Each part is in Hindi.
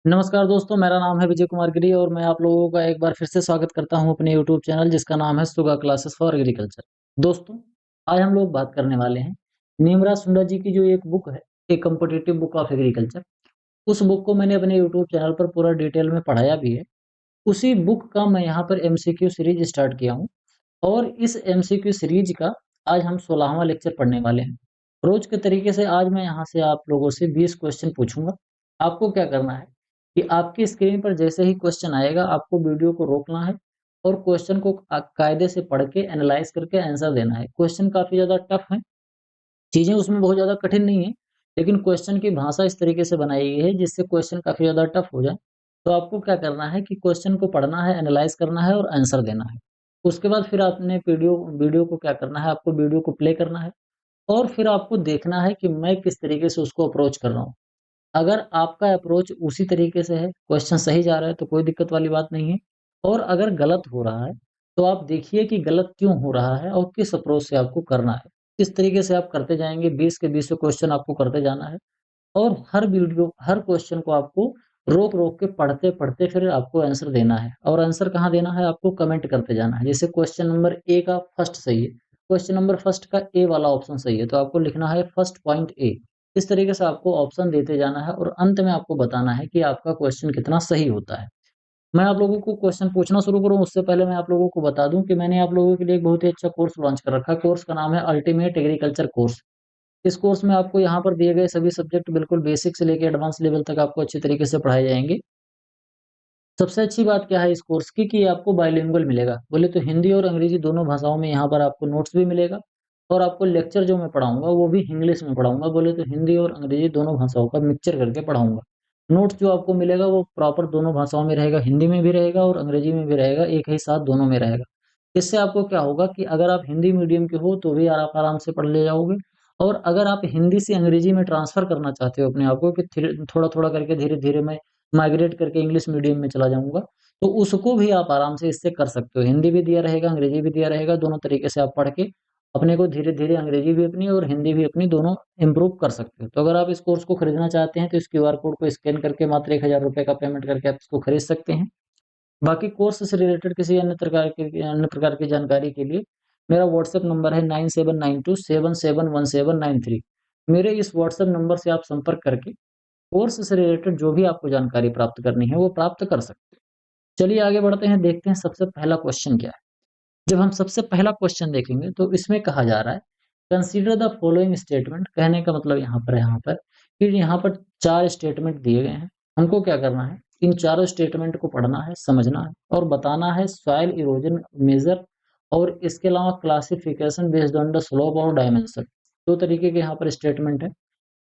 नमस्कार दोस्तों, मेरा नाम है विजय कुमार गिरी और मैं आप लोगों का एक बार फिर से स्वागत करता हूं अपने यूट्यूब चैनल जिसका नाम है सुगा क्लासेस फॉर एग्रीकल्चर। दोस्तों, आज हम लोग बात करने वाले हैं नीमरा सुंडा जी की जो एक बुक है, एक कॉम्पिटिटिव बुक ऑफ एग्रीकल्चर। उस बुक को मैंने अपने यूट्यूब चैनल पर पूरा डिटेल में पढ़ाया भी है। उसी बुक का मैं यहाँ पर एमसीक्यू सीरीज स्टार्ट किया हूँ और इस एमसीक्यू सीरीज का आज हम 16वां लेक्चर पढ़ने वाले हैं। रोज के तरीके से आज मैं यहाँ से आप लोगों से 20 क्वेश्चन पूछूंगा। आपको क्या करना है कि आपकी स्क्रीन पर जैसे ही क्वेश्चन आएगा आपको वीडियो को रोकना है और क्वेश्चन को कायदे से पढ़ के एनालाइज करके आंसर देना है। क्वेश्चन काफी ज्यादा टफ है, चीजें उसमें बहुत ज्यादा कठिन नहीं है, लेकिन क्वेश्चन की भाषा इस तरीके से बनाई गई है जिससे क्वेश्चन काफी ज्यादा टफ हो जाए। तो आपको क्या करना है कि क्वेश्चन को पढ़ना है, एनालाइज करना है और आंसर देना है। उसके बाद फिर आपने वीडियो वीडियो को क्या करना है, आपको वीडियो को प्ले करना है और फिर आपको देखना है कि मैं किस तरीके से उसको अप्रोच कर रहा हूँ। अगर आपका अप्रोच उसी तरीके से है, क्वेश्चन सही जा रहा है तो कोई दिक्कत वाली बात नहीं है। और अगर गलत हो रहा है तो आप देखिए कि गलत क्यों हो रहा है और किस अप्रोच से आपको करना है। इस तरीके से आप करते जाएंगे, 20 के 20 क्वेश्चन आपको करते जाना है और हर क्वेश्चन को आपको रोक रोक के पढ़ते पढ़ते फिर आपको आंसर देना है। और आंसर कहाँ देना है, आपको कमेंट करते जाना है। जैसे क्वेश्चन नंबर ए का फर्स्ट सही है, क्वेश्चन नंबर फर्स्ट का ए वाला ऑप्शन सही है, तो आपको लिखना है फर्स्ट पॉइंट ए। इस तरीके से आपको ऑप्शन देते जाना है और अंत में आपको बताना है कि आपका क्वेश्चन कितना सही होता है। मैं आप लोगों को क्वेश्चन पूछना शुरू करूं उससे पहले मैं आप लोगों को बता दूं कि मैंने आप लोगों के लिए एक बहुत ही अच्छा कोर्स लॉन्च कर रखा है। कोर्स का नाम है अल्टीमेट एग्रीकल्चर कोर्स। इस कोर्स में आपको यहाँ पर दिए गए सभी सब्जेक्ट बिल्कुल बेसिक से लेकर एडवांस लेवल तक आपको अच्छी तरीके से पढ़ाए जाएंगे। सबसे अच्छी बात क्या है इस कोर्स की कि आपको बाइलिंगुअल मिलेगा। बोले तो हिंदी और अंग्रेजी दोनों भाषाओं में यहाँ पर आपको नोट्स भी मिलेगा और आपको लेक्चर जो मैं पढ़ाऊंगा वो भी इंग्लिश में पढ़ाऊंगा। बोले तो हिंदी और अंग्रेजी दोनों भाषाओं का मिक्सचर करके पढ़ाऊंगा। नोट्स जो आपको मिलेगा वो प्रॉपर दोनों भाषाओं में रहेगा, हिंदी में भी रहेगा और अंग्रेजी में भी रहेगा, एक ही साथ दोनों में रहेगा। इससे आपको क्या होगा कि अगर आप हिंदी मीडियम के हो तो भी आप आराम से पढ़ ले जाओगे और अगर आप हिंदी से अंग्रेजी में ट्रांसफर करना चाहते हो अपने आप को कि थोड़ा थोड़ा करके धीरे धीरे मैं माइग्रेट करके इंग्लिश मीडियम में चला जाऊँगा, तो उसको भी आप आराम से इससे कर सकते हो। हिंदी भी दिया रहेगा, अंग्रेजी भी दिया रहेगा, दोनों तरीके से आप पढ़ के अपने को धीरे-धीरे अंग्रेजी भी अपनी और हिंदी भी अपनी दोनों इम्प्रूव कर सकते हो। तो अगर आप इस कोर्स को खरीदना चाहते हैं तो इस क्यूआर कोड को स्कैन करके मात्र ₹1000 का पेमेंट करके आप इसको खरीद सकते हैं। बाकी कोर्स से रिलेटेड किसी अन्य प्रकार की जानकारी के लिए मेरा व्हाट्सएप नंबर है 9792771793। मेरे इस व्हाट्सएप नंबर से आप संपर्क करके कोर्स से रिलेटेड जो भी आपको जानकारी प्राप्त करनी है वो प्राप्त कर सकते हैं। चलिए आगे बढ़ते हैं, देखते हैं सबसे पहला क्वेश्चन क्या है। जब हम सबसे पहला क्वेश्चन देखेंगे तो इसमें कहा जा रहा है कंसीडर द फॉलोइंग स्टेटमेंट। कहने का मतलब यहाँ पर कि यहाँ पर 4 स्टेटमेंट दिए गए हैं। हमको क्या करना है, इन चारों स्टेटमेंट को पढ़ना है, समझना है और बताना है सॉइल इरोजन मेजर और इसके अलावा classification based on the slope और डायमेंशन। दो तरीके के यहाँ पर स्टेटमेंट है।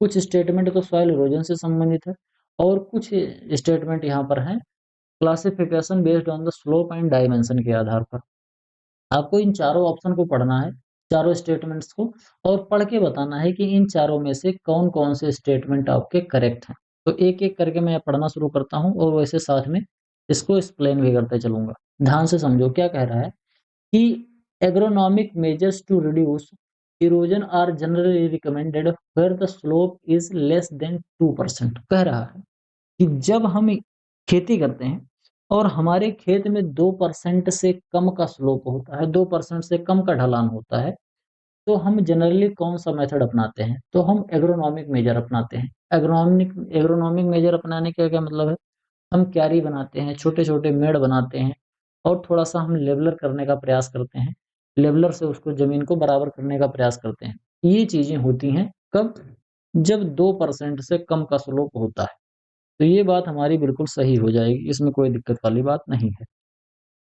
कुछ स्टेटमेंट तो सॉइल इरोजन से संबंधित है और कुछ स्टेटमेंट यहाँ पर हैं classification based on the slope and dimension के आधार पर। आपको इन चारों ऑप्शन को पढ़ना है, चारों स्टेटमेंट्स को, और पढ़ के बताना है कि इन चारों में से कौन-कौन से स्टेटमेंट आपके करेक्ट हैं। तो एक-एक करके मैं पढ़ना शुरू करता हूँ और वैसे साथ में इसको एक्सप्लेन भी करते चलूँगा। ध्यान से समझो क्या कह रहा है कि agronomic measures to reduce erosion are generally recommended where the slope is less than 2%। कह रहा है कि जब हम खेती करते हैं और हमारे खेत में 2% से कम का स्लोप होता है, 2% से कम का ढलान होता है, तो हम जनरली कौन-सा मेथड अपनाते हैं? तो हम एग्रोनॉमिक मेजर अपनाते हैं। एग्रोनॉमिक मेजर अपनाने का क्या मतलब है? हम क्यारी बनाते हैं, छोटे-छोटे मेड़ बनाते हैं और थोड़ा-सा हम लेवलर करने का प्रयास करते हैं। लेवलर से उसको ज़मीन को बराबर करने का प्रयास करते हैं। ये चीज़ें होती हैं कब? जब 2% से कम का स्लोप होता है। तो ये बात हमारी बिल्कुल सही हो जाएगी, इसमें कोई दिक्कत वाली बात नहीं है।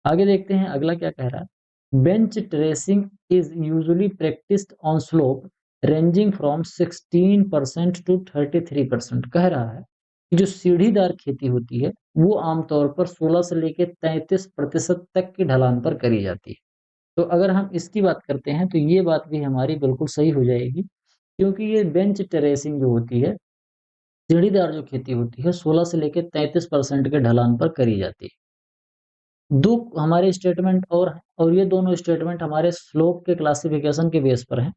आगे देखते हैं अगला क्या कह रहा है। Bench terracing is usually practised on slope ranging from 16% to 33%। कह रहा है कि जो सीढ़ीदार खेती होती है वो आमतौर पर 16 से लेकर 33% तक की ढलान पर करी जाती है। तो अगर हम इसकी बात करते हैं तो ये बात भी हमारी बिल्कुल सही हो जाएगी, क्योंकि ये बेंच टेरेसिंग जो होती है, सीढ़ीदार जो खेती होती है, 16 से लेके 33% के ढलान पर करी जाती है। 2 हमारे स्टेटमेंट और ये दोनों स्टेटमेंट हमारे स्लोप के क्लासिफिकेशन के बेस पर हैं।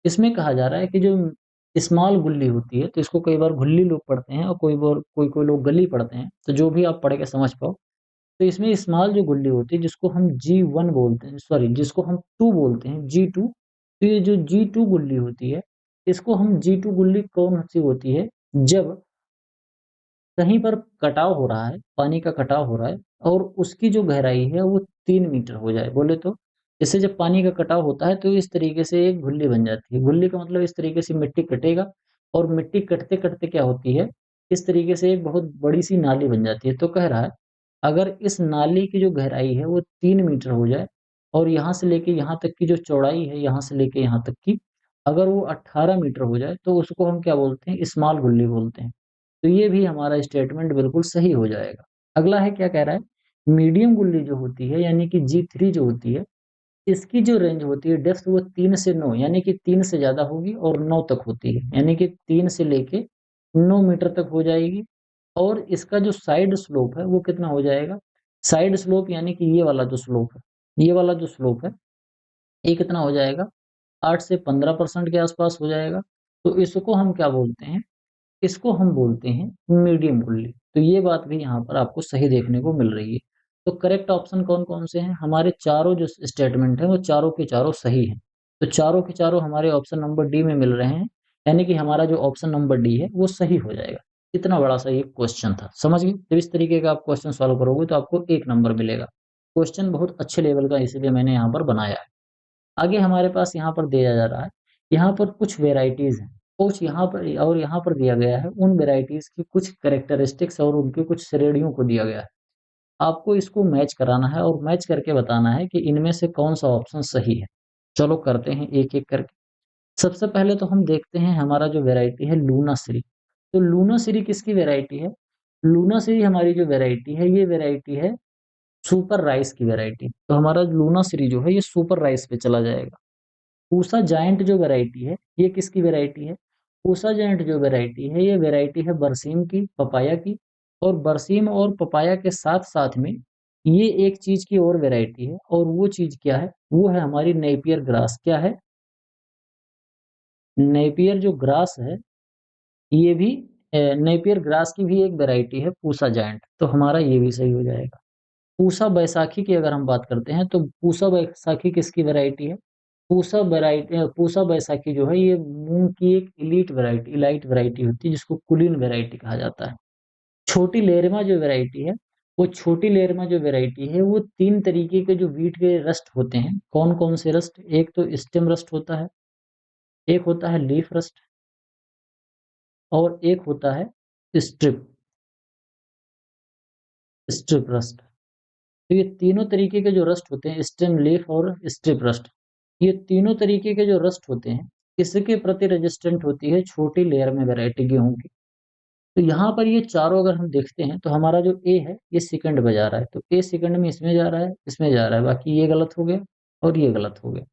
इसमें कहा जा रहा है कि जो स्मॉल गुल्ली होती है, तो इसको कई बार गुल्ली लोग पढ़ते हैं और कोई लोग गली पढ़ते हैं, तो जो भी आप पढ़ के समझ पाओ। तो इसमें स्मॉल जो गुल्ली होती है जिसको हम G1 बोलते हैं, सॉरी जिसको हम 2 बोलते हैं, G2, तो ये जो G2 गुल्ली होती है, इसको हम G2 गुल्ली कौन-सी होती है, जब कहीं पर कटाव हो रहा है, पानी का कटाव हो रहा है और उसकी जो गहराई है वो 3 मीटर हो जाए, बोले तो इससे जब पानी का कटाव होता है तो इस तरीके से एक घुल्ली बन जाती है। घुल्ली का मतलब इस तरीके से मिट्टी कटेगा और मिट्टी कटते-कटते क्या होती है, इस तरीके से एक बहुत बड़ी-सी नाली बन जाती है। तो कह रहा है, अगर इस नाली की जो गहराई है वो 3 मीटर हो जाए और यहाँ से लेके यहाँ तक की जो चौड़ाई है, यहाँ से लेके यहाँ तक की, अगर वो 18 मीटर हो जाए तो उसको हम क्या बोलते हैं, स्मॉल गुल्ली बोलते हैं। तो ये भी हमारा स्टेटमेंट बिल्कुल सही हो जाएगा। अगला है क्या कह रहा है, मीडियम गुल्ली जो होती है यानी कि G3 जो होती है, इसकी जो रेंज होती है डेप्थ वो 3 से 9 यानी कि 3 से ज़्यादा होगी और 9 तक होती है। यानी कि 3 से लेके 9 मीटर तक हो जाएगी और इसका जो साइड स्लोप है वो कितना हो जाएगा? साइड स्लोप यानी कि ये वाला जो स्लोप है, ये वाला जो स्लोप है, ये कितना हो जाएगा? 8 से 15% के आसपास हो जाएगा। तो इसको हम क्या बोलते हैं? इसको हम बोलते हैं मीडियम गुल्ली। तो ये बात भी यहाँ पर आपको सही देखने को मिल रही है। तो करेक्ट ऑप्शन कौन-कौन से हैं? हमारे चारों जो स्टेटमेंट हैं वो चारों के चारों सही हैं। तो चारों के चारों हमारे ऑप्शन नंबर डी में मिल रहे हैं। यानी कि हमारा जो ऑप्शन नंबर डी है वो सही हो जाएगा। इतना बड़ा-सा ये क्वेश्चन था, समझ गए? जब इस तरीके का आप क्वेश्चन सॉल्व करोगे तो आपको 1 नंबर मिलेगा। क्वेश्चन बहुत अच्छे लेवल का इसीलिए मैंने यहाँ पर बनाया है। आगे हमारे पास यहाँ पर दिया जा रहा है, यहाँ पर कुछ वेराइटीज़ हैं, कुछ यहाँ पर दिया गया है उन वेराइटीज़ की कुछ कैरेक्टरिस्टिक्स और उनकी कुछ श्रेणियों को दिया गया है। आपको इसको मैच कराना है और मैच करके बताना है कि इनमें से कौन-सा ऑप्शन सही है। चलो करते हैं एक-एक करके। सबसे पहले तो हम देखते हैं हमारा जो वैरायटी है लूनाश्री। तो लूनाश्री किसकी वैरायटी है? लूनाश्री हमारी जो वैरायटी है, ये वैरायटी है सुपर राइस की वैरायटी। तो हमारा लूनाश्री जो है ये सुपर राइस पे चला जाएगा। पूसा जायंट जो वैरायटी है, ये किसकी वैरायटी है? पूसा जायंट जो वैरायटी है, ये वैरायटी है बरसीम की, पपाया की और बरसीम और पपाया के साथ-साथ में ये एक चीज़ की और वैरायटी है और वो चीज़ क्या है? वो है हमारी नेपियर ग्रास। क्या है? नेपियर जो ग्रास है, ये भी नेपियर ग्रास की भी एक वैरायटी है पूसा जायंट। तो हमारा ये भी सही हो जाएगा। पूसा बैसाखी की अगर हम बात करते हैं, तो पूसा बैसाखी किसकी वैरायटी है? पूसा बैसाखी जो है ये मूँग की एक इलाइट वैरायटी होती है जिसको कुलीन वैरायटी कहा जाता है। छोटी लेरमा जो वैरायटी है, वो छोटी लेरमा जो वैरायटी है वो 3 तरीके के जो व्हीट के रस्ट होते हैं। कौन-कौन से रस्ट? एक तो स्टेम रस्ट होता है, एक होता है लीफ रस्ट और एक होता है स्ट्रिप स्ट्रिप रस्ट। तो ये तीनों तरीके के जो रस्ट होते हैं स्टेम, लीफ और स्ट्रिप रस्ट, ये तीनों तरीके के जो रस्ट होते हैं, इसके प्रति रेजिस्टेंट होती है छोटी लेयर में वैरायटी गेहूँ की। तो यहाँ पर ये चारों अगर हम देखते हैं तो हमारा जो ए है ये सेकंड में जा रहा है, तो ए सेकंड में इसमें जा रहा है, इसमें जा रहा है, बाकी ये गलत हो गया और ये गलत हो गया।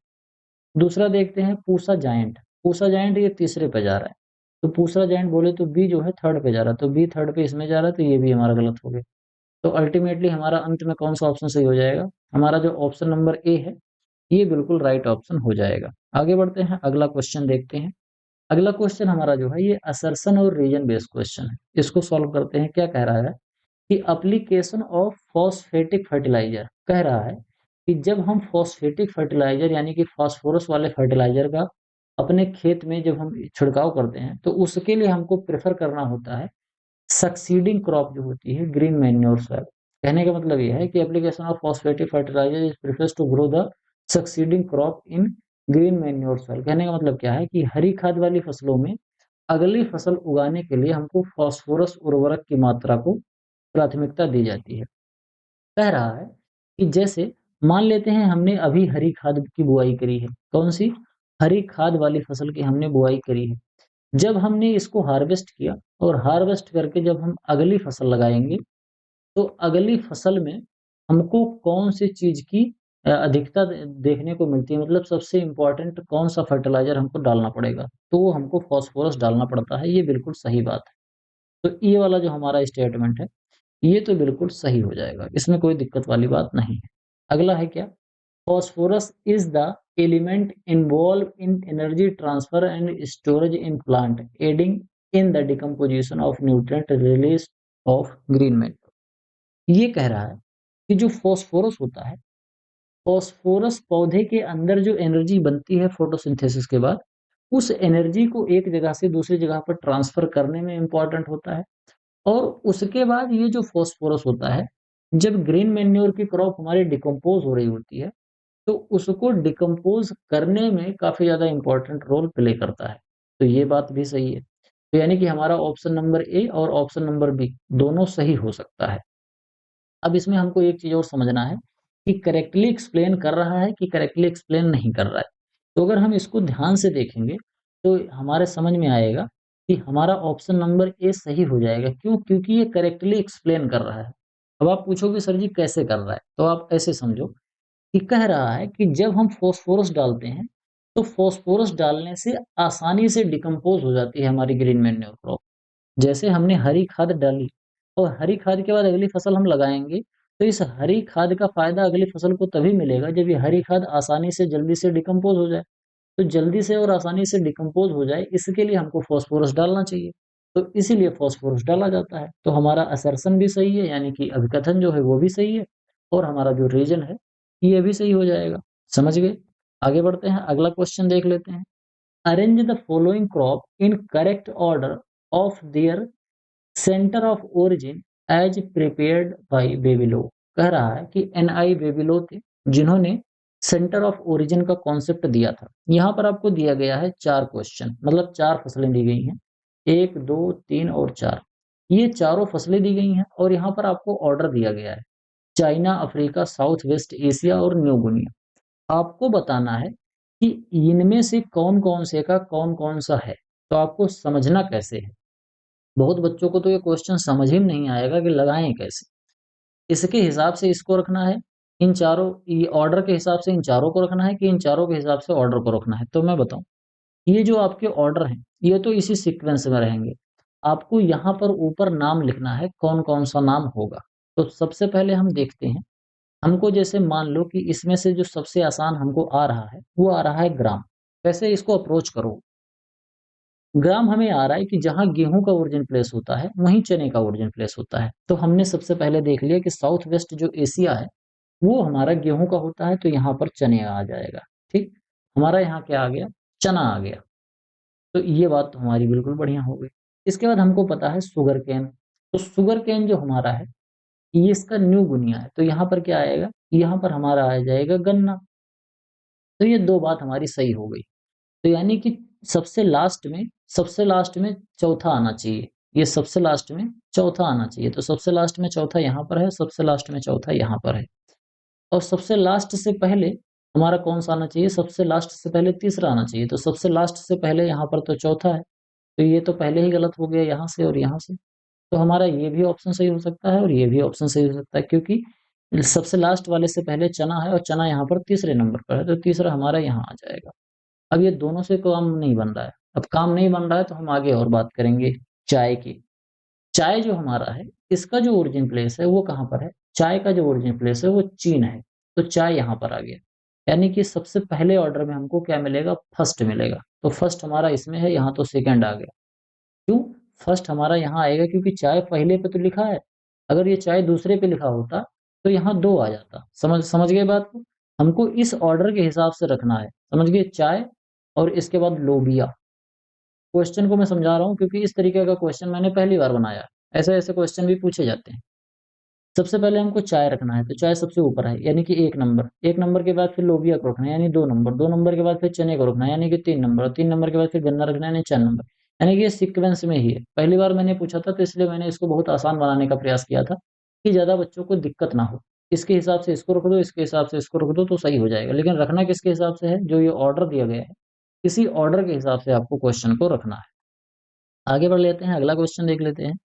दूसरा देखते हैं पूसा जायंट। पूसा जायंट ये तीसरे पे जा रहा है, तो पूसा जायंट बोले तो बी जो है थर्ड पे जा रहा है, तो बी थर्ड पे इसमें जा रहा है, तो ये भी हमारा गलत हो गया। तो अल्टीमेटली हमारा अंत में कौन-सा ऑप्शन सही हो जाएगा? हमारा जो ऑप्शन नंबर ए है, ये बिल्कुल राइट ऑप्शन हो जाएगा। आगे बढ़ते हैं, अगला क्वेश्चन देखते हैं। अगला क्वेश्चन हमारा जो है ये असर्शन और रीजन बेस्ड क्वेश्चन है। इसको सॉल्व करते हैं। क्या कह रहा है कि एप्लीकेशन ऑफ फॉस्फेटिक फर्टिलाइजर, कह रहा है कि जब हम फॉस्फेटिक फर्टिलाइजर यानी कि फास्फोरस वाले फर्टिलाइजर का अपने खेत में जब हम छिड़काव करते हैं, तो उसके लिए हमको प्रेफ़र करना होता है सक्सीडिंग क्रॉप जो होती है ग्रीन मैन्योर सॉइल। कहने का मतलब ये है कि application of phosphatic fertiliser is prefers to grow the succeeding crop in green manure soil. कहने का मतलब क्या है कि हरी खाद वाली फसलों में अगली फसल उगाने के लिए हमको फास्फोरस उर्वरक की मात्रा को प्राथमिकता दी जाती है। कह रहा है कि जैसे मान लेते हैं हमने अभी हरी खाद की बुआई करी है। कौन-सी? हरी खाद वाली फसल की हमने बुआई करी है। जब हमने इसको हार्वेस्ट किया और हार्वेस्ट करके जब हम अगली फसल लगाएँगे, तो अगली फसल में हमको कौन-सी चीज़ की अधिकता देखने को मिलती है, मतलब सबसे इम्पोर्टेंट कौन-सा फर्टिलाइज़र हमको डालना पड़ेगा, तो वो हमको फास्फोरस डालना पड़ता है, ये बिल्कुल सही बात है। तो ये वाला जो हमारा स्टेटमेंट है, ये तो बिल्कुल सही हो जाएगा, इसमें कोई दिक्कत वाली बात नहीं है। अगला है क्या? Phosphorus is the element involved in energy transfer and storage in plant, aiding in the decomposition of nutrient release of green matter. ये कह रहा है कि जो फास्फोरस होता है, फास्फोरस पौधे के अंदर जो एनर्जी बनती है फोटोसिंथेसिस के बाद, उस एनर्जी को एक जगह से दूसरी जगह पर ट्रांसफर करने में इम्पोर्टेंट होता है। और उसके बाद ये जो फास्फोरस होता है, जब ग्रीन मैन्योर की क्रॉप हमारी डिकम्पोज हो रही होती है, तो उसको डिकम्पोज करने में काफ़ी ज़्यादा इम्पोर्टेंट रोल प्ले करता है। तो ये बात भी सही है। तो यानी कि हमारा ऑप्शन नंबर ए और ऑप्शन नंबर बी दोनों सही हो सकता है। अब इसमें हमको एक चीज़ और समझना है कि करेक्टली एक्सप्लेन कर रहा है कि करेक्टली एक्सप्लेन नहीं कर रहा है। तो अगर हम इसको ध्यान से देखेंगे, तो हमारे समझ में आएगा कि हमारा ऑप्शन नंबर ए सही हो जाएगा। क्यों? क्योंकि ये करेक्टली एक्सप्लेन कर रहा है। अब आप पूछोगे सर जी कैसे कर रहा है? तो आप ऐसे समझो कि कह रहा है कि जब हम फास्फोरस डालते हैं, तो फास्फोरस डालने से आसानी से डिकम्पोज़ हो जाती है हमारी ग्रीन मैन्योर क्रॉप। जैसे हमने हरी खाद डाली और हरी खाद के बाद अगली फसल हम लगाएँगे, तो इस हरी खाद का फ़ायदा अगली फसल को तभी मिलेगा जब ये हरी खाद आसानी से जल्दी से डिकम्पोज़ हो जाए। तो जल्दी से और आसानी से डिकम्पोज़ हो जाए इसके लिए हमको फास्फोरस डालना चाहिए। तो इसीलिए फास्फोरस डाला जाता है। तो हमारा असर्शन भी सही है यानी कि अभिकथन जो है वो भी सही है और हमारा जो रीज़न है ये भी सही हो जाएगा। समझ गए? आगे बढ़ते हैं, अगला क्वेश्चन देख लेते हैं। Arrange the following crop in correct order of their centre of origin as prepared by Vavilov. कह रहा है कि एनआई बेबीलो थे जिन्होंने सेंटर ऑफ ओरिजिन का कॉन्सेप्ट दिया था। यहाँ पर आपको दिया गया है 4 क्वेश्चन, मतलब 4 फसलें दी गई हैं। 1, 2, 3 और 4। ये चारों फसलें दी गई हैं और यहाँ पर आपको ऑर्डर दिया गया है। China, Africa, south west Asia और न्यू गुनिया। आपको बताना है कि इनमें से कौन-कौन से का कौन-कौन सा है। तो आपको समझना कैसे है? बहुत बच्चों को तो ये क्वेश्चन समझ ही नहीं आएगा कि लगाएँ कैसे? इसके हिसाब से इसको रखना है, इन चारों ये ऑर्डर के हिसाब से इन चारों को रखना है कि इन चारों के हिसाब से ऑर्डर को रखना है? तो मैं बताऊँ, ये जो आपके ऑर्डर हैं, ये तो इसी सीक्वेंस में रहेंगे। आपको यहाँ पर ऊपर नाम लिखना है, कौन-कौन सा नाम होगा। तो सबसे पहले हम देखते हैं, हमको जैसे मान लो कि इसमें से जो सबसे आसान हमको आ रहा है, वो आ रहा है ग्राम। कैसे इसको अप्रोच करो? ग्राम हमें आ रहा है कि जहाँ गेहूँ का ओरिजिन प्लेस होता है, वहीं चने का ओरिजिन प्लेस होता है। तो हमने सबसे पहले देख लिया कि साउथ वेस्ट जो एशिया है, वो हमारा गेहूँ का होता है, तो यहाँ पर चने आ जाएगा, ठीक? हमारा यहाँ क्या आ गया? चना आ गया। तो ये बात तो हमारी बिल्कुल बढ़िया हो गई। इसके बाद हमको पता है शुगर केन। तो शुगर केन जो हमारा है, ये इसका न्यू गुनिया है। तो यहाँ पर क्या आएगा? यहाँ पर हमारा आ जाएगा गन्ना। तो ये 2 बात हमारी सही हो गई। तो यानी कि सबसे लास्ट में चौथा आना चाहिए। ये सबसे लास्ट में चौथा आना चाहिए। तो सबसे लास्ट में चौथा यहाँ पर है, सबसे लास्ट में चौथा यहाँ पर है। और सबसे लास्ट से पहले हमारा कौन-सा आना चाहिए? सबसे लास्ट से पहले तीसरा आना चाहिए। तो सबसे लास्ट से पहले यहाँ पर तो चौथा है। तो ये तो पहले ही गलत हो गया यहाँ से और यहाँ से। तो हमारा ये भी ऑप्शन सही हो सकता है और ये भी ऑप्शन सही हो सकता है क्योंकि सबसे लास्ट वाले से पहले चना है और चना यहाँ पर तीसरे नंबर पर है। तो तीसरा हमारा यहाँ आ जाएगा। अब ये दोनों से काम नहीं बन रहा है। अब काम नहीं बन रहा है तो हम आगे और बात करेंगे चाय की। चाय जो हमारा है, इसका जो ओरिजिन प्लेस है वो कहाँ पर है? चाय का जो ओरिजिन प्लेस है वो चीन है। तो चाय यहाँ पर आ गया। यानी कि सबसे पहले ऑर्डर में हमको क्या मिलेगा? फर्स्ट मिलेगा। तो फर्स्ट हमारा इसमें है, यहाँ तो सेकंड आ गया। क्यों? फर्स्ट हमारा यहाँ आएगा क्योंकि चाय पहले पे तो लिखा है। अगर ये चाय दूसरे पे लिखा होता, तो यहाँ 2 आ जाता। समझ समझ गए बात को? हमको इस ऑर्डर के हिसाब से रखना है। समझ गए? चाय और इसके बाद लोबिया। क्वेश्चन को मैं समझा रहा हूँ क्योंकि इस तरीके का क्वेश्चन मैंने पहली बार बनाया। ऐसे-ऐसे क्वेश्चन भी पूछे जाते हैं। सबसे पहले हमको चाय रखना है, तो चाय सबसे ऊपर है, यानी कि 1 नंबर। 1 नंबर के बाद फिर लोबिया को रखना है, यानी 2 नंबर। 2 नंबर के बाद फिर चने को रखना है, यानी कि 3 नंबर। और 3 नंबर के बाद फिर गन्ना रखना है, यानी 4 नंबर। यानी कि ये सीक्वेंस में ही है। पहली बार मैंने पूछा था, तो इसलिए मैंने इसको बहुत आसान बनाने का प्रयास किया था, कि ज़्यादा बच्चों को दिक्कत ना हो। इसके हिसाब से इसको रख दो, इसके हिसाब से इसको रख दो, तो सही हो जाएगा। लेकिन रखना किसके हिसाब से है? जो ये ऑर्डर दिया गया है, इसी ऑर्डर के हिसाब से आपको क्वेश्चन को रखना है। आगे बढ़ लेते हैं, अगला क्वेश्चन देख लेते हैं।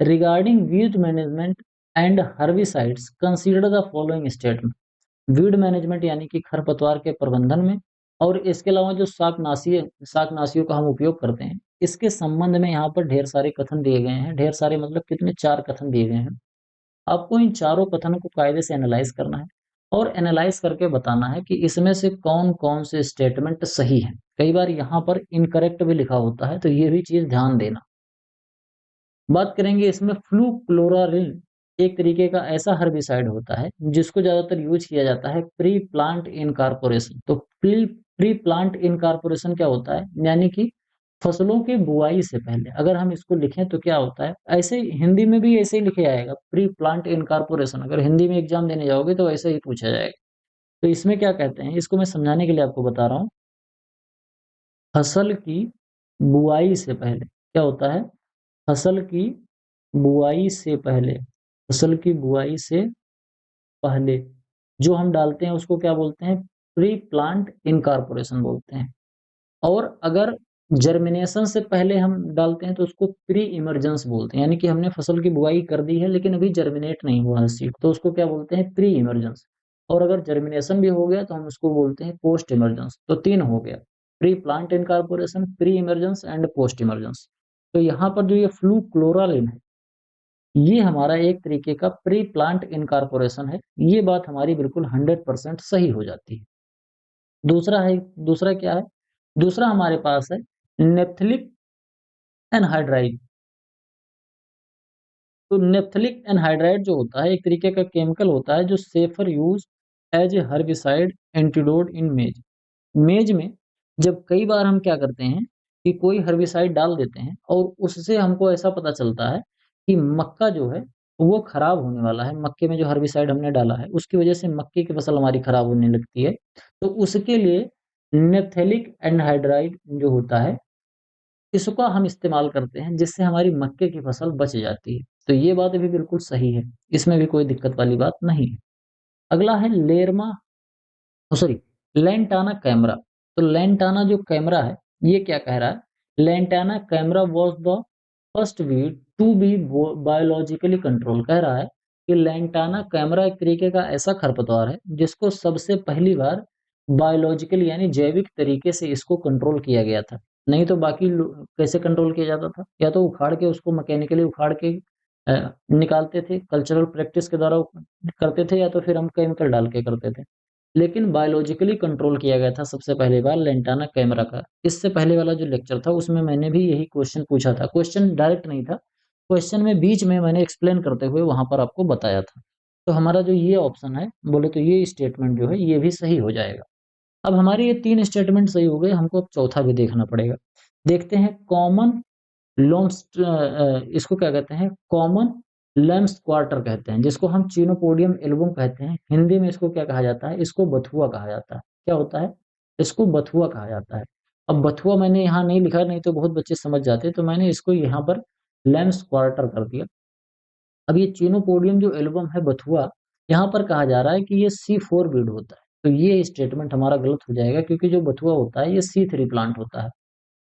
Regarding weed management and herbicides consider the following statement. Weed management यानी कि खरपतवार के प्रबंधन में और इसके अलावा जो शाकनाशियों का हम उपयोग करते हैं, इसके संबंध में यहाँ पर ढेर सारे कथन दिए गए हैं। ढेर सारे मतलब कितने? 4 कथन दिए गए हैं। आपको इन चारों कथनों को कायदे से एनालाइज करना है और एनालाइज करके बताना है कि इसमें से कौन-कौन से स्टेटमेंट सही हैं। कई बार यहाँ पर इनकरेक्ट भी लिखा होता है, तो ये भी चीज़ ध्यान देना। बात करेंगे इसमें फ्लूक्लोरालिन एक तरीके का ऐसा हर्बिसाइड होता है, जिसको ज़्यादातर यूज़ किया जाता है प्री प्लांट इनकॉर्पोरेशन। तो प्री प्लांट इनकॉर्पोरेशन क्या होता है? यानी कि फसलों की बुआई से पहले अगर हम इसको लिखें तो क्या होता है? ऐसे ही हिंदी में भी ऐसे ही लिखे आएगा, प्री प्लांट इनकॉर्पोरेशन। अगर हिंदी में एग्ज़ाम देने जाओगे तो ऐसे ही पूछा जाएगा। तो इसमें क्या कहते हैं? इसको मैं समझाने के लिए आपको बता रहा हूँ। फसल की बुआई से पहले क्या होता है? फसल की बुआई से पहले फसल की बुआई से पहले जो हम डालते हैं उसको क्या बोलते हैं? प्री प्लांट इनकॉर्पोरेशन बोलते हैं। और अगर जर्मिनेशन से पहले हम डालते हैं तो उसको प्री इमर्जेंस बोलते हैं। यानी कि हमने फसल की बुआई कर दी है लेकिन अभी जर्मिनेट नहीं हुआ है सीड, तो उसको क्या बोलते हैं? Pre emergence. और अगर जर्मिनेशन भी हो गया तो हम उसको बोलते हैं पोस्ट इमर्जेंस। तो 3 हो गया, pre plant incorporation, pre emergence and post emergence. तो यहाँ पर जो ये फ्लूक्लोरालिन है, ये हमारा एक तरीके का प्री प्लांट इनकॉर्पोरेशन है। ये बात हमारी बिल्कुल 100% सही हो जाती है। दूसरा है, दूसरा क्या है? दूसरा हमारे पास है नेप्थलिक एनहाइड्राइड। तो नेप्थलिक एनहाइड्राइड जो होता है एक तरीके का केमिकल होता है जो safer use as a herbicide antidote in maize. Maize में जब कई बार हम क्या करते हैं कि कोई हर्बिसाइड डाल देते हैं और उससे हमको ऐसा पता चलता है कि मक्का जो है वो खराब होने वाला है। मक्के में जो हर्बिसाइड हमने डाला है उसकी वजह से मक्के की फसल हमारी खराब होने लगती है। तो उसके लिए नेप्थेलिक एनहाइड्राइड जो होता है इसका हम इस्तेमाल करते हैं जिससे हमारी मक्के की फसल बच जाती है। तो ये बात भी बिल्कुल सही है, इसमें भी कोई दिक्कत वाली बात नहीं है। अगला है लेरमा सॉरी लैंटाना कैमरा। तो लैंटाना जो कैमरा है ये क्या कह रहा है? Lantana camara was the first weed to be biologically control. कह रहा है कि लैंटाना कैमरा एक तरीके का ऐसा खरपतवार है जिसको सबसे पहली बार बायोलॉजिकली यानी जैविक तरीके से इसको कंट्रोल किया गया था। नहीं तो बाकी कैसे कंट्रोल किया जाता था? या तो उखाड़ के उसको मैकेनिकली उखाड़ के निकालते थे, कल्चरल प्रैक्टिस के द्वारा करते थे, या तो फिर हम केमिकल डाल के करते थे। लेकिन बायोलॉजिकली कंट्रोल किया गया था सबसे पहली बार लेंटाना कैमरा का। इससे पहले वाला जो लेक्चर था उसमें मैंने भी यही क्वेश्चन पूछा था। क्वेश्चन डायरेक्ट नहीं था, क्वेश्चन में बीच में मैंने एक्सप्लेन करते हुए वहां पर आपको बताया था। तो हमारा जो ये ऑप्शन है बोले तो ये स्टेटमेंट जो है ये भी सही हो जाएगा। अब हमारे ये 3 स्टेटमेंट सही हो गए, हमको अब चौथा भी देखना पड़ेगा। देखते हैं कॉमन इसको क्या कहते हैं? कॉमन लैम्स क्वार्टर कहते हैं, जिसको हम चिनोपोडियम एल्बम कहते हैं। हिंदी में इसको क्या कहा जाता है? इसको बथुआ कहा जाता है। क्या होता है? इसको बथुआ कहा जाता है। अब बथुआ मैंने यहाँ नहीं लिखा, नहीं तो बहुत बच्चे समझ जाते, तो मैंने इसको यहाँ पर लैम्स क्वार्टर कर दिया। अब ये चिनोपोडियम जो एल्बम है बथुआ, यहाँ पर कहा जा रहा है कि ये C4 ब्रीड होता है। तो ये स्टेटमेंट हमारा गलत हो जाएगा क्योंकि जो बथुआ होता है ये C3 प्लांट होता है।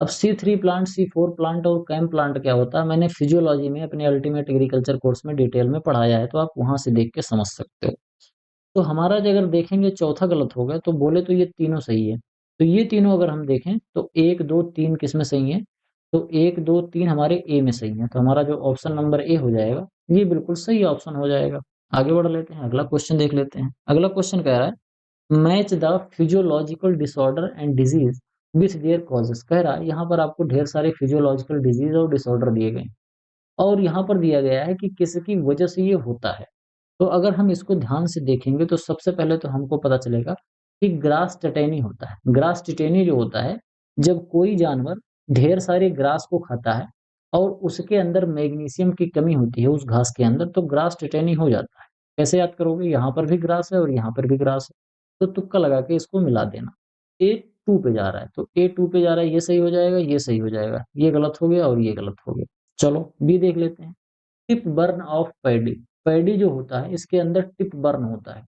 अब C3 प्लांट, C4 प्लांट और कैम प्लांट क्या होता है मैंने फिजियोलॉजी में अपने अल्टीमेट एग्रीकल्चर कोर्स में डिटेल में पढ़ाया है, तो आप वहां से देख के समझ सकते हो। तो हमारा जो अगर देखेंगे चौथा गलत हो गया, तो बोले तो ये तीनों सही है। तो ये तीनों अगर हम देखें तो 1 2 3 किस में सही है? तो 1 2 3 हमारे ए में सही है। तो हमारा जो ऑप्शन नंबर ए हो जाएगा ये बिल्कुल सही ऑप्शन हो जाएगा। आगे बढ़ लेते हैं, अगला क्वेश्चन देख लेते हैं। अगला क्वेश्चन कह रहा है match the physiological disorder and disease with their causes. कह रहा है यहाँ पर आपको ढेर सारे फिजियोलॉजिकल डिजीज और डिसऑर्डर दिए गए हैं और यहाँ पर दिया गया है कि किसकी वजह से ये होता है। तो अगर हम इसको ध्यान से देखेंगे तो सबसे पहले तो हमको पता चलेगा कि ग्रास टेटेनी होता है। ग्रास टेटेनी जो होता है जब कोई जानवर ढेर सारे ग्रास को खाता है और उसके अंदर मैग्नीशियम की कमी होती है उस घास के अंदर, तो ग्रास टेटेनी हो जाता है। कैसे याद करोगे? यहाँ पर भी ग्रास है और यहाँ पर भी ग्रास है, तो तुक्का लगा के इसको मिला देना। ए टू पे जा रहा है तो ए टू पे जा रहा है, ये सही हो जाएगा, ये सही हो जाएगा, ये गलत हो गया और ये गलत हो गया। चलो बी देख लेते हैं। Tip burn of paddy. Paddy जो होता है इसके अंदर टिप बर्न होता है।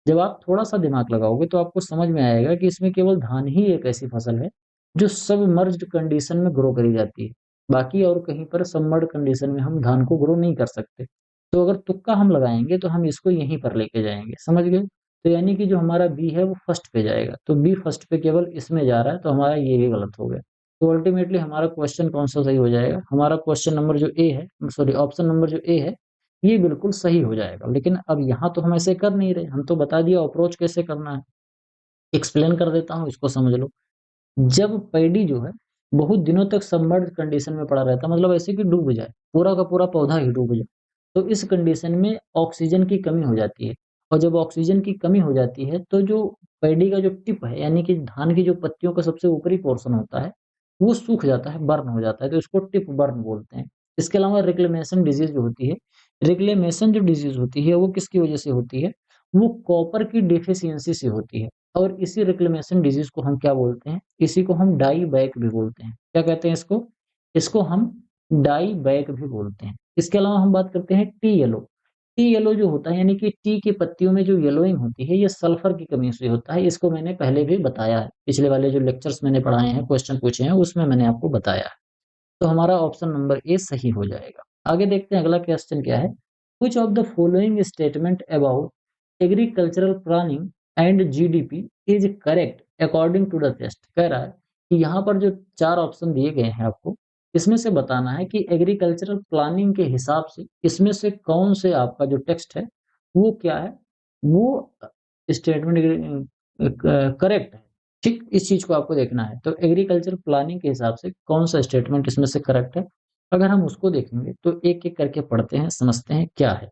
जब आप थोड़ा-सा दिमाग लगाओगे तो आपको समझ में आएगा कि इसमें केवल धान ही एक ऐसी फसल है जो सबमर्ज्ड कंडीशन में ग्रो करी जाती है। बाकी और कहीं पर सबमर्ज्ड कंडीशन में हम धान को ग्रो नहीं कर सकते। तो अगर तुक्का हम लगाएँगे तो हम इसको यहीं पर लेके जाएँगे, समझ गए? तो यानी कि जो हमारा बी है वो फर्स्ट पे जाएगा। तो बी फर्स्ट पे केवल इसमें जा रहा है, तो हमारा ये भी गलत हो गया। तो अल्टीमेटली हमारा क्वेश्चन कौन-सा सही हो जाएगा? हमारा क्वेश्चन नंबर जो ए है सॉरी ऑप्शन नंबर जो ए है ये बिल्कुल सही हो जाएगा। लेकिन अब यहाँ तो हम ऐसे कर नहीं रहे, हम तो बता दिया अप्रोच कैसे करना है। एक्सप्लेन कर देता हूँ, इसको समझ लो। जब पैडी जो है बहुत दिनों तक सबमर्ज्ड कंडीशन में पड़ा रहता है, मतलब ऐसे कि डूब जाए, पूरा का पूरा पौधा ही डूब जाए, तो इस कंडीशन में ऑक्सीजन की कमी हो जाती है। और जब ऑक्सीजन की कमी हो जाती है तो जो पैडी का जो टिप है, यानी कि धान की जो पत्तियों का सबसे ऊपरी पोर्शन होता है, वो सूख जाता है, बर्न हो जाता है, तो इसको टिप बर्न बोलते हैं। इसके अलावा रिक्लेमेशन डिजीज जो होती है, रिक्लेमेशन जो डिजीज होती है वो किसकी वजह से होती है? वो कॉपर की डिफिशियंसी से होती है। और इसी रिक्लेमेशन डिजीज को हम क्या बोलते हैं? इसी को हम डाई बैक भी बोलते हैं। क्या कहते हैं इसको? इसको हम डाई बैक भी बोलते हैं। इसके अलावा हम बात करते हैं टी येलो। टी येलो जो होता है, यानी कि टी की पत्तियों में जो येलोइंग होती है, ये सल्फर की कमी से होता है। इसको मैंने पहले भी बताया है, पिछले वाले जो लेक्चर्स मैंने पढ़ाए हैं, क्वेश्चन पूछे हैं, उसमें मैंने आपको बताया है। तो हमारा ऑप्शन नंबर ए सही हो जाएगा। आगे देखते हैं अगला क्वेश्चन क्या है। Which of the following statement about agricultural planning and GDP is correct according to the test? कह रहा है कि यहाँ पर जो 4 ऑप्शन दिए गए हैं आपको, इसमें से बताना है कि एग्रीकल्चरल प्लानिंग के हिसाब से इसमें से कौन से आपका जो टेक्स्ट है वो क्या है, वो स्टेटमेंट करेक्ट है। ठीक, इस चीज को आपको देखना है। तो एग्रीकल्चर प्लानिंग के हिसाब से कौन सा स्टेटमेंट इसमें से करेक्ट है, अगर हम उसको देखेंगे तो एक एक करके पढ़ते हैं, समझते हैं क्या है।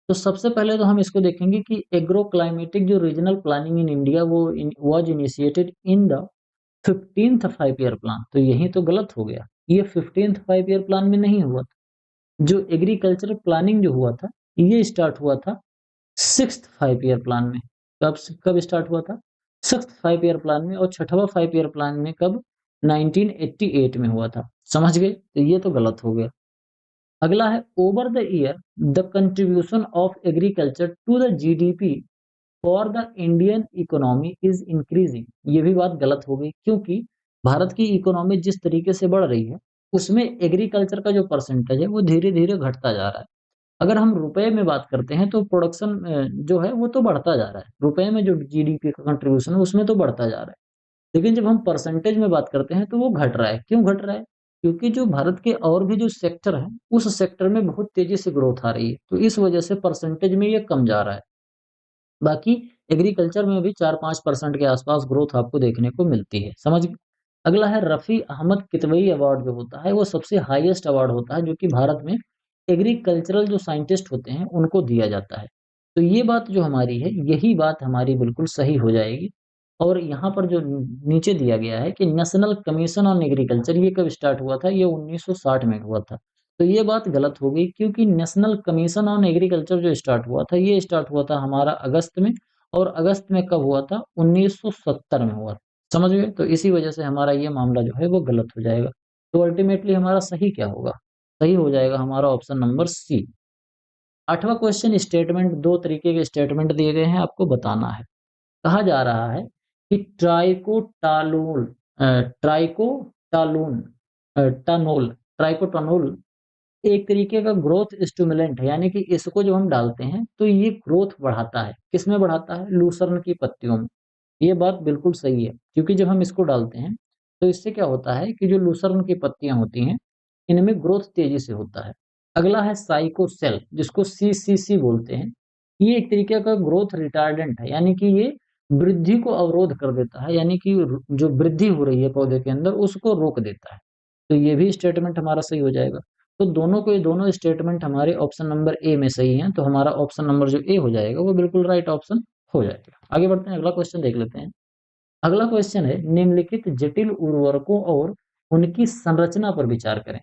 तो सबसे पहले तो हम इसको देखेंगे कि एग्रो क्लाइमेटिक जो रीजनल प्लानिंग इन इंडिया वो was initiated in the 15th 5 year plan. तो यही तो गलत हो गया, ये 15th 5 ईयर प्लान में नहीं हुआ था। जो एग्रीकल्चर प्लानिंग जो हुआ था, ये स्टार्ट हुआ था 6th 5 ईयर प्लान में। कब कब स्टार्ट हुआ था? 6th 5 ईयर प्लान में। और छठवां 5 ईयर प्लान में कब? 1988 में हुआ था। समझ गए? तो ये तो गलत हो गया। अगला है over the year the contribution of agriculture to the GDP for the Indian economy is increasing. ये भी बात गलत हो गई, क्योंकि भारत की इकोनॉमी जिस तरीके से बढ़ रही है, उसमें एग्रीकल्चर का जो परसेंटेज है वो धीरे धीरे घटता जा रहा है। अगर हम रुपए में बात करते हैं तो प्रोडक्शन जो है वो तो बढ़ता जा रहा है, रुपए में जो जीडीपी का कंट्रीब्यूशन है उसमें तो बढ़ता जा रहा है। लेकिन जब हम परसेंटेज में बात करते हैं तो वो घट रहा है। क्यों घट रहा है? क्योंकि जो भारत के और भी जो सेक्टर है, उस सेक्टर में बहुत तेजी से ग्रोथ आ रही है, तो इस वजह से परसेंटेज में ये कम जा रहा है। बाकी एग्रीकल्चर में भी 4-5% के आसपास ग्रोथ आपको देखने को मिलती है। समझ गए? अगला है रफी अहमद कितवई अवार्ड जो होता है, वो सबसे हाईएस्ट अवार्ड होता है जो कि भारत में एग्रीकल्चरल जो साइंटिस्ट होते हैं उनको दिया जाता है। तो ये बात जो हमारी है, यही बात हमारी बिल्कुल सही हो जाएगी। और यहाँ पर जो नीचे दिया गया है कि नेशनल कमीशन ऑन एग्रीकल्चर, ये कब स्टार्ट हुआ था? ये 1960 में हुआ था। तो ये बात गलत हो गई, क्योंकि नेशनल कमीशन ऑन एग्रीकल्चर जो स्टार्ट हुआ था, ये स्टार्ट हुआ था हमारा अगस्त में। और अगस्त में कब हुआ था? 1970 में हुआ था। समझ गए? तो इसी वजह से हमारा ये मामला जो है वो गलत हो जाएगा। तो अल्टीमेटली हमारा सही क्या होगा? सही हो जाएगा हमारा ऑप्शन नंबर सी। 8वां क्वेश्चन स्टेटमेंट, दो तरीके के स्टेटमेंट दिए गए हैं, आपको बताना है। कहा जा रहा है कि ट्राइकोटालोल ट्राइकोटालोन टानोल ट्राइकोटानोल एक तरीके का ग्रोथ स्टिमुलेंट है, यानी कि इसको जब हम डालते हैं तो ये ग्रोथ बढ़ाता है। किसमें बढ़ाता है? लूसर्न की पत्तियों में। ये बात बिल्कुल सही है, क्योंकि जब हम इसको डालते हैं तो इससे क्या होता है कि जो लूसर्न की पत्तियां होती हैं, इनमें ग्रोथ तेजी से होता है। अगला है साइकोसेल, जिसको सीसीसी बोलते हैं। ये एक तरीके का ग्रोथ रिटार्डेंट है, यानी कि ये वृद्धि को अवरोध कर देता है, यानी कि जो वृद्धि हो रही है पौधे के अंदर उसको रोक देता है। तो ये भी स्टेटमेंट हमारा सही हो जाएगा। तो दोनों को, ये दोनों स्टेटमेंट हमारे ऑप्शन नंबर ए में सही हैं, तो हमारा ऑप्शन नंबर जो ए हो जाएगा वो बिल्कुल राइट ऑप्शन हो जाएगा। आगे बढ़ते हैं, अगला क्वेश्चन देख लेते हैं। अगला क्वेश्चन है निम्नलिखित जटिल उर्वरकों और उनकी संरचना पर विचार करें।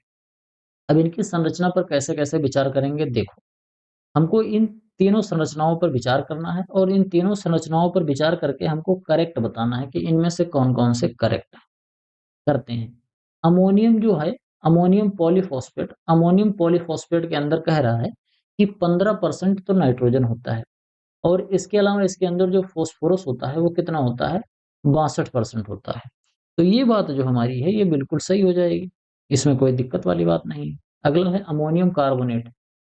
अब इनकी संरचना पर कैसे कैसे विचार करेंगे, देखो। हमको इन तीनों संरचनाओं पर विचार करना है, और इन तीनों संरचनाओं पर विचार करके हमको करेक्ट बताना है कि इनमें से कौन कौन से करेक्ट करते हैं। अमोनियम जो है, अमोनियम पॉलीफॉस्फेट के अंदर कह रहा है कि 15% तो नाइट्रोजन होता है, और इसके अलावा इसके अंदर जो फास्फोरस होता है वो कितना होता है? 62% होता है। तो ये बात जो हमारी है ये बिल्कुल सही हो जाएगी, इसमें कोई दिक्कत वाली बात नहीं है। अगला है ammonium carbonate.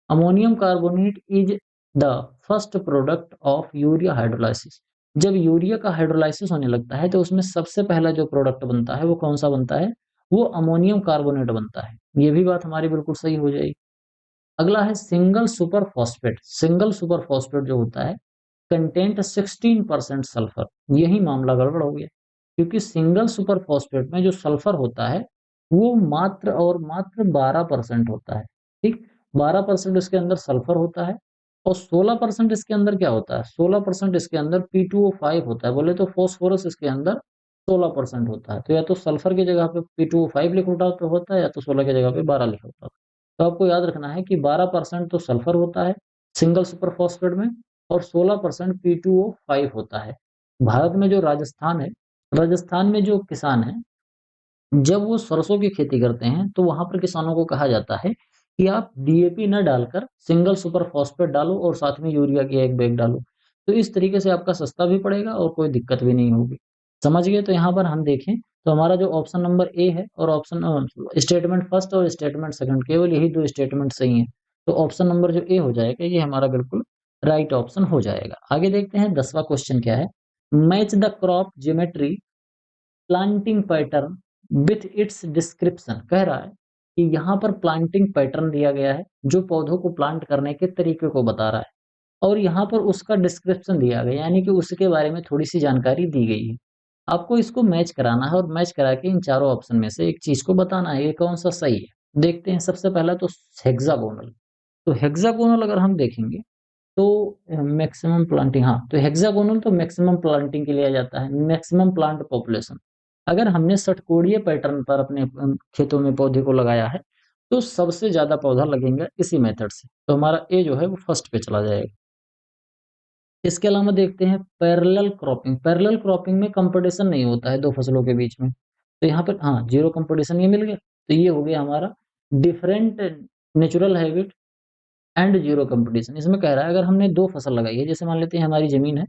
Ammonium carbonate is the first product of urea hydrolysis. जब यूरिया का हाइड्रोलाइसिस होने लगता है तो उसमें सबसे पहला जो प्रोडक्ट बनता है वो कौन सा बनता है? वो अमोनियम कार्बोनेट बनता है। ये भी बात हमारी बिल्कुल सही हो जाएगी। अगला है single super phosphate. Single super phosphate जो होता है कंटेंट 16% सल्फर, यही मामला गड़बड़ हो गया, क्योंकि सिंगल सुपर फॉस्फेट में जो सल्फर होता है वो मात्र और मात्र 12% होता है। ठीक, 12% इसके अंदर सल्फर होता है और 16% इसके अंदर क्या होता है, 16% इसके अंदर P2O5 होता है। बोले तो फॉस्फोरस इसके अंदर 16% होता है। तो या तो सल्फर की जगह पे P2O5 लिखा होता है या तो 16 की जगह पे 12 लिखा होता है। तो आपको याद रखना है कि 12% तो सल्फर होता है सिंगल सुपर फॉस्फेट में और 16% P2O5 होता है। भारत में जो राजस्थान है, राजस्थान में जो किसान है, जब वो सरसों की खेती करते हैं तो वहां पर किसानों को कहा जाता है कि आप डीएपी न डालकर सिंगल सुपर फॉस्फेट डालो और साथ में यूरिया की एक बैग डालो। तो इस तरीके से आपका सस्ता भी पड़ेगा और कोई दिक्कत भी नहीं होगी। समझ गए? तो यहाँ पर हम देखें तो हमारा जो ऑप्शन नंबर ए है और ऑप्शन स्टेटमेंट फर्स्ट और स्टेटमेंट सेकंड, केवल यही दो स्टेटमेंट सही है। तो ऑप्शन नंबर जो ए हो जाएगा ये हमारा बिल्कुल राइट ऑप्शन हो जाएगा। आगे देखते हैं 10वां क्वेश्चन क्या है। Match the crop geometry planting pattern with its description. कह रहा है कि यहाँ पर प्लांटिंग पैटर्न दिया गया है जो पौधों को प्लांट करने के तरीके को बता रहा है और यहाँ पर उसका डिस्क्रिप्शन दिया गया, यानी कि उसके बारे में थोड़ी सी जानकारी दी गई है। आपको इसको मैच कराना है और मैच करा के इन चारों ऑप्शन में से एक चीज को बताना है ये कौन सा सही है। देखते हैं सबसे पहला तो हेक्सागोनल। तो हेक्सागोनल अगर हम देखेंगे तो मैक्सिमम प्लांटिंग, हाँ तो हेक्सागोनल तो मैक्सिमम प्लांटिंग के लिए आ जाता है, मैक्सिमम प्लांट पॉपुलेशन। अगर हमने षटकोणीय पैटर्न पर अपने खेतों में पौधे को लगाया है तो सबसे ज्यादा पौधा लगेंगे इसी मेथड से। तो हमारा ए जो है वो फर्स्ट पे चला जाएगा। इसके अलावा देखते हैं पैरेलल क्रॉपिंग। पैरेलल क्रॉपिंग में कंपटीशन नहीं होता है दो फसलों के बीच में, तो यहाँ पर हाँ जीरो कंपटीशन ये मिल गया। तो ये हो गया हमारा different natural habit and zero competition. इसमें कह रहा है अगर हमने दो फसल लगाई है, जैसे मान लेते हैं हमारी जमीन है,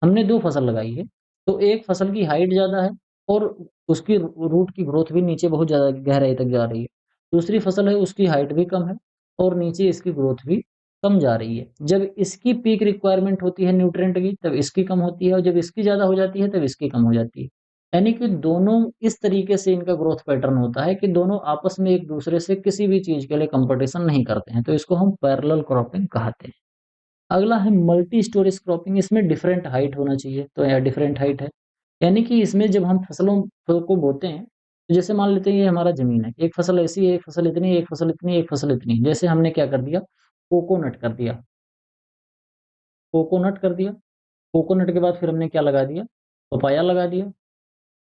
हमने दो फसल लगाई है, तो एक फसल की हाइट ज्यादा है और उसकी रूट की ग्रोथ भी नीचे बहुत ज्यादा गहराई तक जा रही है। दूसरी फसल है उसकी हाइट भी कम है और नीचे इसकी ग्रोथ भी कम जा रही है। जब इसकी पीक रिक्वायरमेंट होती है न्यूट्रिएंट की तब इसकी कम होती है और जब इसकी ज्यादा हो जाती है तब इसकी कम हो जाती है। यानी कि दोनों इस तरीके से इनका ग्रोथ पैटर्न होता है कि दोनों आपस में एक दूसरे से किसी भी चीज के लिए कंपटीशन नहीं करते हैं, तो इसको हम पैरेलल क्रॉपिंग कहते हैं। अगला है मल्टी स्टोरेज क्रॉपिंग। इसमें डिफरेंट हाइट होना चाहिए, तो यह डिफरेंट हाइट है। यानी कि इसमें जब हम फसलों को बोते हैं तो जैसे मान लेते हैं ये हमारा जमीन है, एक फसल ऐसी है, एक फसल इतनी, एक फसल इतनी, एक फसल इतनी। जैसे हमने क्या कर दिया, कोकोनट कर दिया, कोकोनट कर दिया। कोकोनट के बाद फिर हमने क्या लगा दिया, पपाया लगा दिया।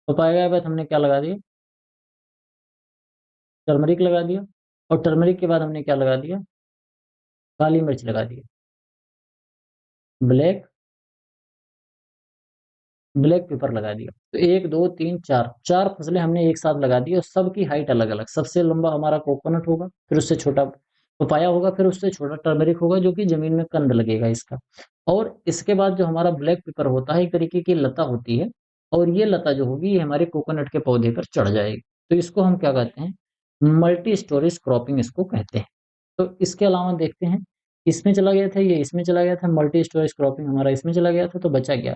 पपाया के बाद हमने क्या लगा दिया, टर्मरिक लगा दिया। और टर्मरिक के बाद हमने क्या लगा दिया, काली मिर्च लगा दी, ब्लैक ब्लैक पेपर लगा दिया। तो एक दो तीन चार, चार फसलें हमने एक साथ लगा दी और सबकी हाइट अलग अलग। सबसे लंबा हमारा कोकोनट होगा, फिर उससे छोटा पपाया होगा, फिर उससे छोटा टर्मरिक होगा जो कि जमीन में कंद लगेगा इसका। और इसके बाद जो हमारा ब्लैक पेपर होता है एक तरीके की लता होती है और ये लता जो होगी ये हमारे कोकोनट के पौधे पर चढ़ जाएगी। तो इसको हम क्या कहते हैं, मल्टी स्टोरेज क्रॉपिंग इसको कहते हैं। तो इसके अलावा देखते हैं, इसमें चला गया था ये, इसमें चला गया था, मल्टी स्टोरेज क्रॉपिंग हमारा इसमें चला गया था, तो बचा क्या,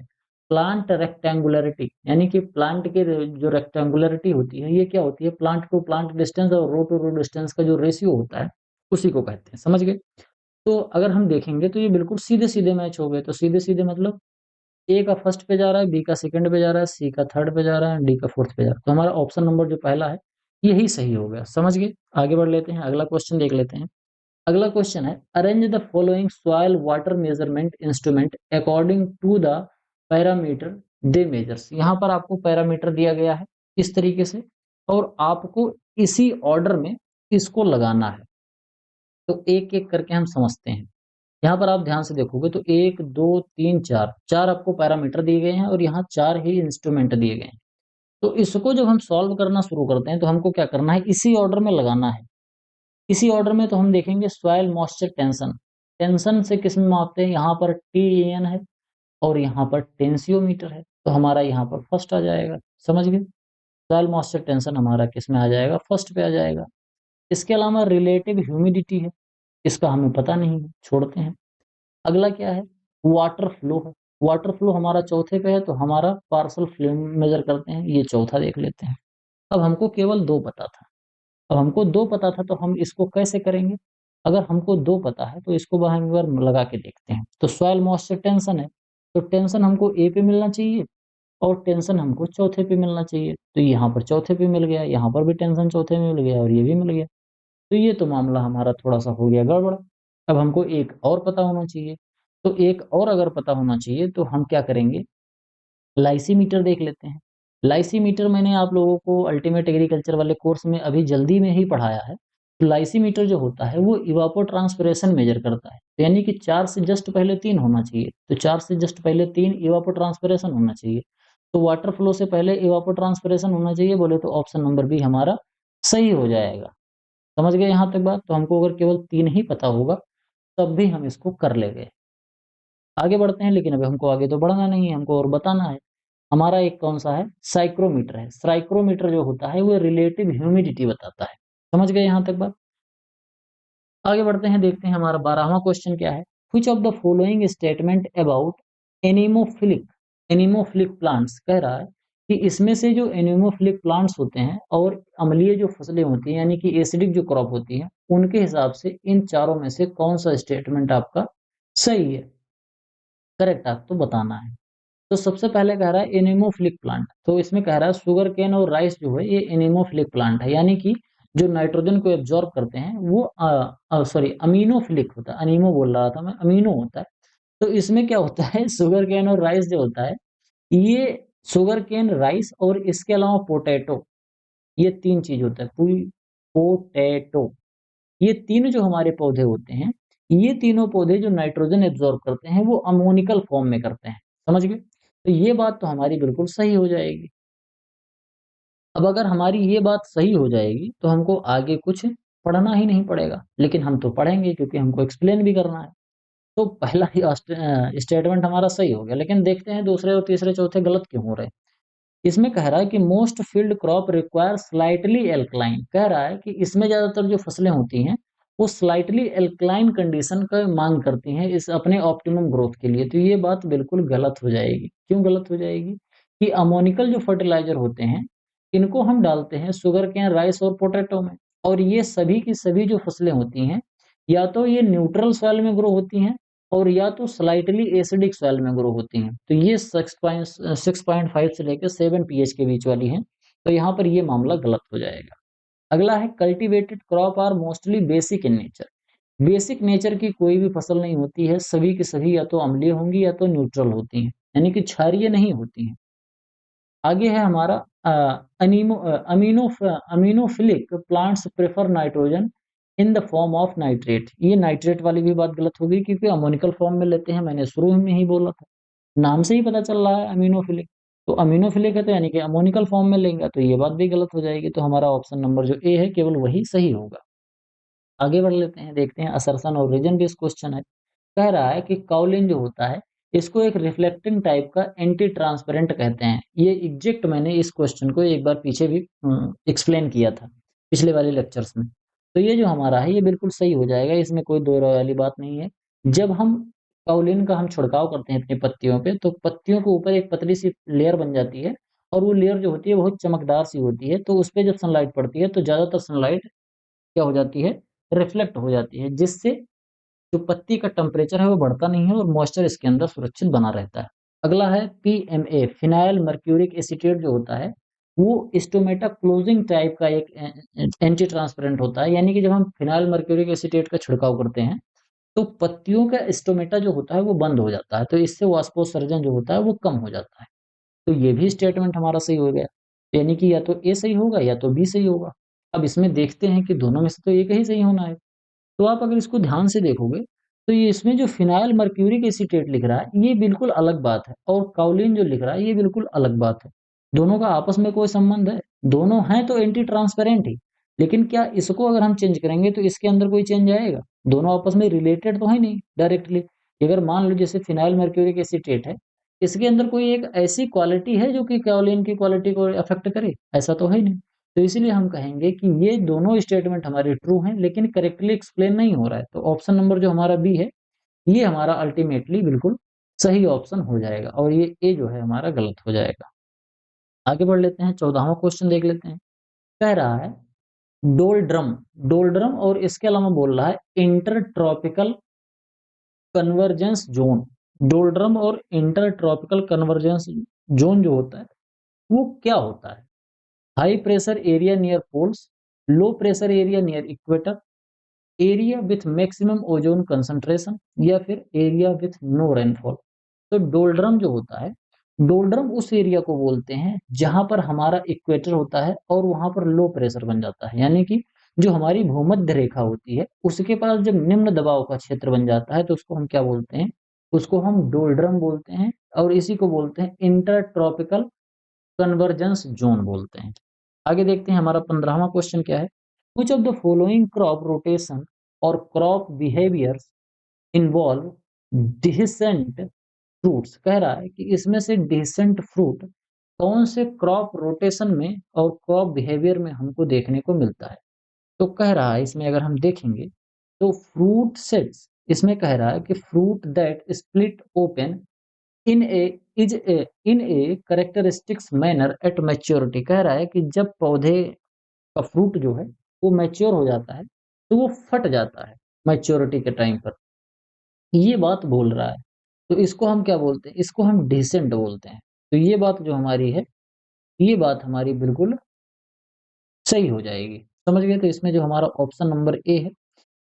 प्लांट रेक्टेंगुलरिटी। यानी कि प्लांट के जो रेक्टेंगुलरिटी होती है ये क्या होती है, प्लांट टू प्लांट डिस्टेंस और रो टू रो डिस्टेंस का जो रेशियो होता है उसी को कहते हैं। समझ गए? तो अगर हम देखेंगे तो ये बिल्कुल सीधे सीधे मैच हो गए। तो सीधे सीधे मतलब ए का फर्स्ट पे जा रहा है, बी का सेकंड पे जा रहा है, सी का थर्ड पे जा रहा है, डी का फोर्थ पे जा रहा है। तो हमारा ऑप्शन नंबर जो पहला है यही सही हो गया। समझ गए? आगे बढ़ लेते हैं, अगला क्वेश्चन देख लेते हैं। अगला क्वेश्चन है arrange the following soil water measurement instrument according to the parameter they measures. यहाँ पर आपको पैरामीटर दिया गया है इस तरीके से और आपको इसी ऑर्डर में इसको लगाना है। तो एक एक करके हम समझते हैं। यहाँ पर आप ध्यान से देखोगे तो एक दो तीन चार, चार आपको पैरामीटर दिए गए हैं और यहाँ चार ही इंस्ट्रूमेंट दिए गए हैं। तो इसको जब हम सॉल्व करना शुरू करते हैं तो हमको क्या करना है, इसी ऑर्डर में लगाना है। इसी ऑर्डर में तो हम देखेंगे सॉइल मॉइस्चर टेंशन। टेंशन से किस में मापते हैं, यहाँ पर TEN है और यहाँ पर टेंसियोमीटर है, तो हमारा यहाँ पर फर्स्ट आ जाएगा। समझ गए? सॉइल मॉइस्चर टेंशन हमारा किस में आ जाएगा, फर्स्ट पे आ जाएगा। इसके अलावा रिलेटिव ह्यूमिडिटी है, इसका हमें पता नहीं है, छोड़ते हैं। अगला क्या है, वाटर फ्लो है। वाटर फ्लो हमारा चौथे पे है, तो हमारा पार्सल फ्लो मेजर करते हैं, ये चौथा देख लेते हैं। अब हमको केवल दो पता था, अब हमको दो पता था तो हम इसको कैसे करेंगे, अगर हमको 2 पता है तो इसको हम एक बार लगा के देखते हैं। तो सॉइल मॉइस्चर टेंशन है, तो टेंशन हमको ए पे मिलना चाहिए और टेंशन हमको चौथे पे मिलना चाहिए। तो यहाँ पर चौथे पे मिल गया, यहाँ पर भी टेंशन चौथे में मिल गया और ये भी मिल गया। तो ये तो मामला हमारा थोड़ा-सा हो गया गड़बड़। अब हमको एक और पता होना चाहिए। तो एक और अगर पता होना चाहिए तो हम क्या करेंगे, लाइसीमीटर देख लेते हैं। लाइसीमीटर मैंने आप लोगों को अल्टीमेट एग्रीकल्चर वाले कोर्स में अभी जल्दी में ही पढ़ाया है। तो लाइसीमीटर जो होता है वो इवापोट्रांसपिरेशन मेजर करता है। तो यानी कि 4 से जस्ट पहले 3 होना चाहिए। तो 4 से जस्ट पहले 3 इवापोट्रांसपिरेशन होना चाहिए। तो वाटर फ्लो से पहले इवापोट्रांसपिरेशन होना चाहिए बोले तो ऑप्शन नंबर बी हमारा सही हो जाएगा। समझ गए यहाँ तक बात? तो हमको अगर केवल 3 ही पता होगा तब भी हम इसको कर लेंगे। आगे बढ़ते हैं लेकिन अभी हमको आगे तो बढ़ना नहीं है, हमको और बताना है। हमारा एक कौन-सा है? साइक्रोमीटर है। साइक्रोमीटर जो होता है वो रिलेटिव ह्यूमिडिटी बताता है। समझ गए यहाँ तक बात? आगे बढ़ते हैं, देखते हैं हमारा 12वां क्वेश्चन क्या है। Which of the following statement about anemophilic anemophilic plants कह रहा है कि इसमें से जो एनीमोफिलिक प्लांट्स होते हैं और अम्लीय जो फसलें होती हैं यानी कि एसिडिक जो क्रॉप होती है, उनके हिसाब से इन चारों में से कौन-सा स्टेटमेंट आपका सही है? करेक्ट आपको बताना है। तो सबसे पहले कह रहा है एनीमोफिलिक प्लांट, तो इसमें कह रहा है शुगर केन और राइस जो है ये एनीमोफिलिक प्लांट है, यानी कि जो नाइट्रोजन को एब्जॉर्ब करते हैं वो सॉरी अमीनोफिलिक होता है, अनीमो बोल रहा था मैं, अमीनो होता है। तो इसमें क्या होता है शुगर केन और राइस जो होता है, ये शुगर केन, राइस और इसके अलावा पोटैटो, ये 3 चीज़ होता है। पोटैटो, ये तीन जो हमारे पौधे होते हैं, ये तीनों पौधे जो नाइट्रोजन एब्ज़ॉर्ब करते हैं, वो अमोनिकल फॉर्म में करते हैं। समझ गए? तो ये बात तो हमारी बिल्कुल सही हो जाएगी। अब अगर हमारी ये बात सही हो जाएगी, तो हमको आगे कुछ पढ़ना ही नहीं पड़ेगा। लेकिन हम तो पढ़ेंगे क्योंकि हमको एक्सप्लेन भी करना है। तो पहला ही स्टेटमेंट हमारा सही हो गया। लेकिन देखते हैं दूसरे और तीसरे चौथे गलत क्यों हो रहे हैं? इसमें कह रहा है कि most field crop require slightly alkaline, कह रहा है कि इसमें ज्यादातर जो फसलें होती हैं वो स्लाइटली एल्कलाइन कंडीशन का मांग करती हैं इस अपने ऑप्टिमम ग्रोथ के लिए। तो ये बात बिल्कुल गलत हो जाएगी। क्यों गलत हो जाएगी? कि अमोनिकल जो फर्टिलाइजर होते हैं इनको हम डालते हैं शुगर केन, राइस और पोटैटो में, और ये सभी की सभी जो फसलें होती हैं या तो ये न्यूट्रल सॉइल में ग्रो होती हैं और या तो स्लाइटली एसिडिक सॉइल में ग्रो होती हैं। तो ये 6.5 से लेकर 7 पीएच के बीच वाली हैं। तो यहाँ पर ये मामला गलत हो जाएगा। अगला है cultivated crop are mostly basic in nature. Basic nature की कोई भी फसल नहीं होती है, सभी की सभी या तो अम्लीय होंगी या तो न्यूट्रल होती हैं, यानी कि क्षारीय नहीं होती हैं। आगे है हमारा uh, aminophilic plants prefer nitrogen in the form of nitrate. ये नाइट्रेट वाली भी बात गलत हो गई क्योंकि अमोनिकल फॉर्म में लेते हैं, मैंने शुरू में ही बोला था। नाम से ही पता चल रहा है अमीनोफिलिक। तो अमीनोफिलिक है तो यानी कि अमोनिकल फॉर्म में लेंगे तो ये बात भी गलत हो जाएगी। तो हमारा ऑप्शन नंबर जो ए है केवल वही सही होगा। आगे बढ़ लेते हैं, देखते हैं असर्शन और रीजन बेस्ड क्वेश्चन है। कह रहा है कि काउलिन जो होता है इसको एक रिफ्लेक्टिंग टाइप का एंटी ट्रांसपेरेंट कहते हैं। ये एग्जैक्ट मैंने इस क्वेश्चन को एक बार पीछे भी एक्सप्लेन किया था पिछले वाले लेक्चर्स में। तो ये जो हमारा है ये बिल्कुल सही हो जाएगा, इसमें कोई दो राय वाली बात नहीं है। जब हम काउलिन का हम छिड़काव करते हैं अपनी पत्तियों पे तो पत्तियों के ऊपर एक पतली सी लेयर बन जाती है और वो लेयर जो होती है बहुत चमकदार सी होती है। तो उस पे जब सनलाइट पड़ती है तो ज्यादातर सनलाइट क्या हो जाती है, रिफ्लेक्ट हो जाती है, जिससे जो पत्ती का टेम्परेचर है वो बढ़ता नहीं है और मॉइस्चर इसके अंदर सुरक्षित बना रहता है। अगला है पीएमए, फिनाइल मर्क्यूरिक एसीटेट जो होता है वो स्टोमेटा क्लोजिंग टाइप का एक एंटी ट्रांसपेरेंट होता है। यानी कि जब हम फिनाइल मर्क्यूरिक एसीटेट का छिड़काव करते हैं तो पत्तियों का स्टोमेटा जो होता है वो बंद हो जाता है, तो इससे वाष्पोत्सर्जन जो होता है वो कम हो जाता है। तो ये भी स्टेटमेंट हमारा सही हो गया। यानी कि या तो ए सही होगा या तो बी सही होगा। अब इसमें देखते हैं कि दोनों में से तो एक ही सही होना है। तो आप अगर इसको ध्यान से देखोगे, तो ये इसमें जो फिनाइल मर्क्यूरिक एसीटेट लिख रहा है, ये बिल्कुल अलग बात है और काउलिन जो लिख रहा है, ये बिल्कुल अलग बात है। दोनों का आपस में कोई संबंध है? दोनों हैं तो एंटी ट्रांसपेरेंट ही, लेकिन क्या इसको अगर हम चेंज करेंगे तो इसके अंदर कोई चेंज आएगा? दोनों आपस में रिलेटेड तो है नहीं डायरेक्टली। अगर मान लो जैसे फिनाइल मर्क्यूरिक एसीटेट है, इसके अंदर कोई एक ऐसी क्वालिटी है जो कि काउलिन की क्वालिटी को अफेक्ट करे? ऐसा तो है नहीं। तो इसीलिए हम कहेंगे कि ये दोनों स्टेटमेंट हमारे ट्रू हैं लेकिन करेक्टली एक्सप्लेन नहीं हो रहा है। तो ऑप्शन नंबर जो हमारा बी है ये हमारा अल्टीमेटली बिल्कुल सही ऑप्शन हो जाएगा और ये ए जो है हमारा गलत हो जाएगा। आगे बढ़ लेते हैं, 14वां क्वेश्चन देख लेते हैं। कह रहा है डोलड्रम, डोलड्रम और इसके अलावा बोल रहा है inter tropical convergence zone. Doldrum और इंटर ट्रॉपिकल कन्वर्जेंस जोन जो होता है वो क्या होता है? High pressure area near poles, low pressure area near equator, area with maximum ozone concentration, या फिर एरिया विथ नो रेनफॉल। तो डोलड्रम जो होता है, डोलड्रम उस एरिया को बोलते हैं जहां पर हमारा इक्वेटर होता है और वहां पर लो प्रेशर बन जाता है, यानी कि जो हमारी भूमध्य रेखा होती है उसके पास जब निम्न दबाव का क्षेत्र बन जाता है तो उसको हम क्या बोलते हैं? उसको हम डोलड्रम बोलते हैं, और इसी को बोलते हैं इंटर ट्रॉपिकल कन्वर्जेंस जोन बोलते हैं। आगे देखते हैं हमारा 15वां क्वेश्चन क्या है। Which of the following crop rotation और crop behaviours involve decent fruits? कह रहा है कि इसमें से डिसेंट फ्रूट कौन से क्रॉप रोटेशन में और क्रॉप बिहेवियर में हमको देखने को मिलता है? तो कह रहा है इसमें अगर हम देखेंगे तो फ्रूट सेट्स, इसमें कह रहा है कि fruit that split open in A in A characteristics manner at maturity. कह रहा है कि जब पौधे का फ्रूट जो है वो मैच्योर हो जाता है तो वो फट जाता है मैच्योरिटी के टाइम पर, ये बात बोल रहा है। तो इसको हम क्या बोलते हैं? इसको हम डिसेंट बोलते हैं। तो ये बात जो हमारी है, ये बात हमारी बिल्कुल सही हो जाएगी। समझ गए? तो इसमें जो हमारा ऑप्शन नंबर ए है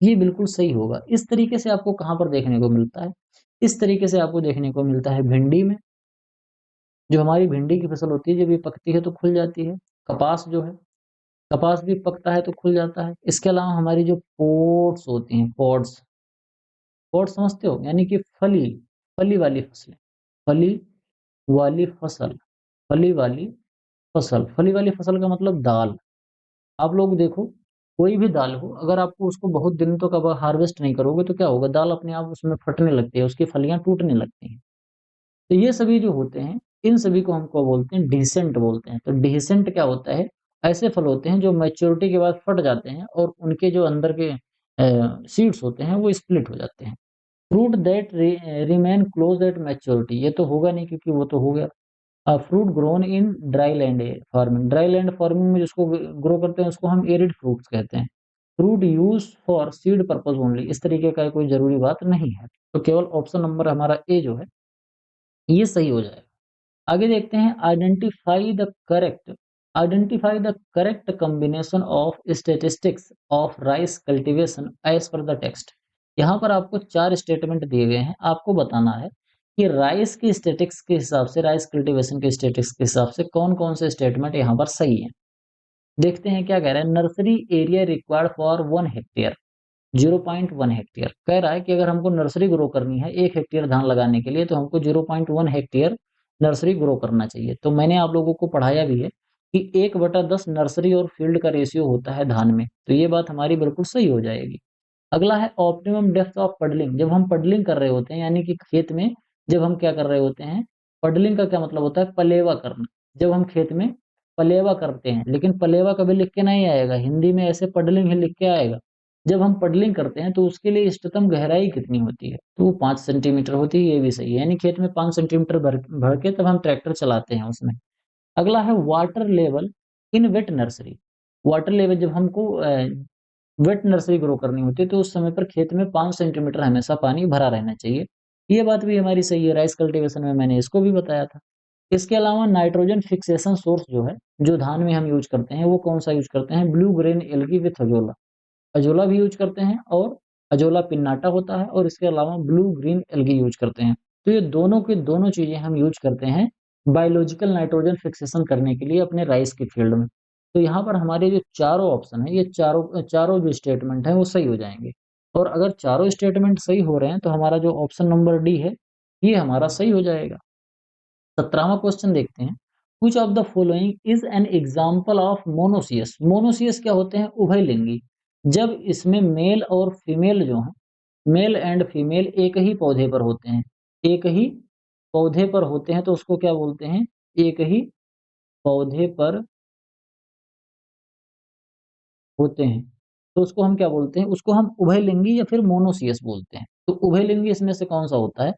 ये बिल्कुल सही होगा। इस तरीके से आपको कहाँ पर देखने को मिलता है? इस तरीके से आपको देखने को मिलता है भिंडी में। जो हमारी भिंडी की फसल होती है जब ये पकती है तो खुल जाती है। कपास जो है, कपास भी पकता है तो खुल जाता है। इसके अलावा हमारी जो पोड्स होती हैं, पॉड्स, पॉड्स समझते हो? यानी कि फली, फली वाली फसलें, फली वाली फसल, फली वाली फसल, फली वाली फसल का मतलब दाल। आप लोग देखो, कोई भी दाल हो, अगर आपको उसको बहुत दिनों तक अब हार्वेस्ट नहीं करोगे तो क्या होगा? दाल अपने आप उसमें फटने लगती है, उसकी फलियां टूटने लगती हैं। तो ये सभी जो होते हैं, इन सभी को हमको बोलते हैं डिसेंट बोलते हैं। तो डिसेंट क्या होता है? ऐसे फल होते हैं जो मैच्योरिटी के बाद फट जाते हैं और उनके जो अंदर के सीड्स होते हैं वो स्प्लिट हो जाते हैं। Fruit that remain close at maturity, ये तो होगा नहीं क्योंकि वो तो हो गया। Fruit grown in dry land farming, dry land farming में जिसको ग्रो करते हैं उसको हम एरिड फ्रूट्स कहते हैं। Fruit use for seed purpose only, इस तरीके का कोई जरूरी बात नहीं है। तो केवल ऑप्शन नंबर हमारा ए जो है ये सही हो जाएगा। आगे देखते हैं identify the correct combination of statistics of rice cultivation as per the text. यहाँ पर आपको 4 स्टेटमेंट दिए गए हैं, आपको बताना है कि राइस की स्टैटिक्स के हिसाब से, राइस कल्टीवेशन के स्टैटिक्स के हिसाब से कौन कौन से स्टेटमेंट यहाँ पर सही है। देखते हैं क्या कह रहा है। Nursery area required for 1 hectare, 0.1 hectare. कह रहा है कि अगर हमको नर्सरी ग्रो करनी है 1 हेक्टेयर धान लगाने के लिए तो हमको 0.1 हेक्टेयर नर्सरी ग्रो करना चाहिए। तो मैंने आप लोगों को पढ़ाया भी है कि 1/10 नर्सरी और फील्ड का रेशियो होता है धान में। तो ये बात हमारी बिल्कुल सही हो जाएगी। अगला है ऑप्टिमम डेप्थ ऑफ पडलिंग। जब हम पडलिंग कर रहे होते हैं यानी कि खेत में जब हम क्या कर रहे होते हैं, पडलिंग का क्या मतलब होता है? पलेवा करना। जब हम खेत में पलेवा करते हैं, लेकिन पलेवा कभी लिख के नहीं आएगा, हिंदी में ऐसे पडलिंग ही लिख के आएगा। जब हम पडलिंग करते हैं तो उसके लिए इष्टतम गहराई कितनी होती है? तो वो 5 सेंटीमीटर होती है, ये भी सही है। यानी खेत में 5 सेंटीमीटर भर भर के तब हम ट्रैक्टर चलाते हैं उसमें। अगला है water level in wet nursery. Water level जब हमको वेट नर्सरी ग्रो करनी होती है तो उस समय पर खेत में 5 सेंटीमीटर हमेशा पानी भरा रहना चाहिए। ये बात भी हमारी सही है, राइस कल्टीवेशन में मैंने इसको भी बताया था। इसके अलावा नाइट्रोजन फिक्सेशन सोर्स जो है, जो धान में हम यूज करते हैं वो कौन सा यूज करते हैं? Blue grain algae with azolla. Azolla भी यूज करते हैं और अजोला पिन्नाटा होता है, और इसके अलावा ब्लू ग्रीन एल्गी यूज करते हैं। तो ये दोनों की दोनों चीजें हम यूज करते हैं बायोलॉजिकल नाइट्रोजन फिक्सेशन करने के लिए अपने राइस के फील्ड में। तो यहाँ पर हमारे जो चारों ऑप्शन है, ये चारों चारों जो स्टेटमेंट है वो सही हो जाएंगे। और अगर चारों स्टेटमेंट सही हो रहे हैं तो हमारा जो ऑप्शन नंबर डी है ये हमारा सही हो जाएगा। 17वां क्वेश्चन देखते हैं। Which of the following is an example of monoecious? Monoecious क्या होते हैं? उभयलिंगी। जब इसमें मेल और फीमेल जो है, मेल एंड फीमेल एक ही पौधे पर होते हैं, एक ही पौधे पर होते हैं तो उसको क्या बोलते हैं? एक ही पौधे पर होते हैं तो उसको हम क्या बोलते हैं? उसको हम उभयलिंगी या फिर मोनोसियस बोलते हैं। तो उभयलिंगी इसमें से कौन सा होता है?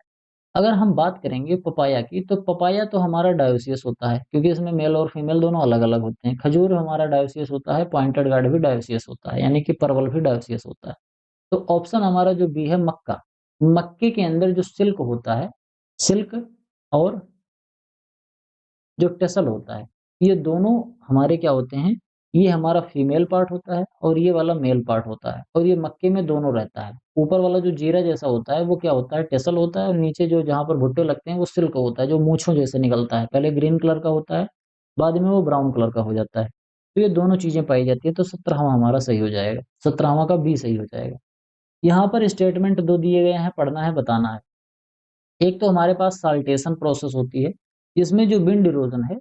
अगर हम बात करेंगे पपाया की, तो पपाया तो हमारा डायोसियस होता है, क्योंकि इसमें मेल और फीमेल दोनों अलग-अलग होते हैं। खजूर हमारा डायोसियस होता है, पॉइंटेड गार्ड भी डायोसियस होता है, यानी कि परवल भी डायोसियस होता है। तो ऑप्शन हमारा जो बी है मक्का। मक्के के अंदर जो सिल्क होता है, सिल्क और जो टेसल होता है, ये दोनों हमारे क्या होते हैं, ये हमारा फीमेल पार्ट होता है और ये वाला मेल पार्ट होता है, और ये मक्के में दोनों रहता है। ऊपर वाला जो जीरा जैसा होता है वो क्या होता है, टेसल होता है, और नीचे जो जहाँ पर भुट्टे लगते हैं वो सिल्क होता है, जो मूँछों जैसे निकलता है। पहले ग्रीन कलर का होता है, बाद में वो ब्राउन कलर का हो जाता है। तो ये दोनों चीज़ें पाई जाती है, तो 17वां हमारा सही हो जाएगा। 17वां का बी सही हो जाएगा। यहाँ पर स्टेटमेंट 2 दिए गए हैं, पढ़ना है, बताना है। एक तो हमारे पास साल्टेशन प्रोसेस होती है, इसमें जो विंड इरोजन है,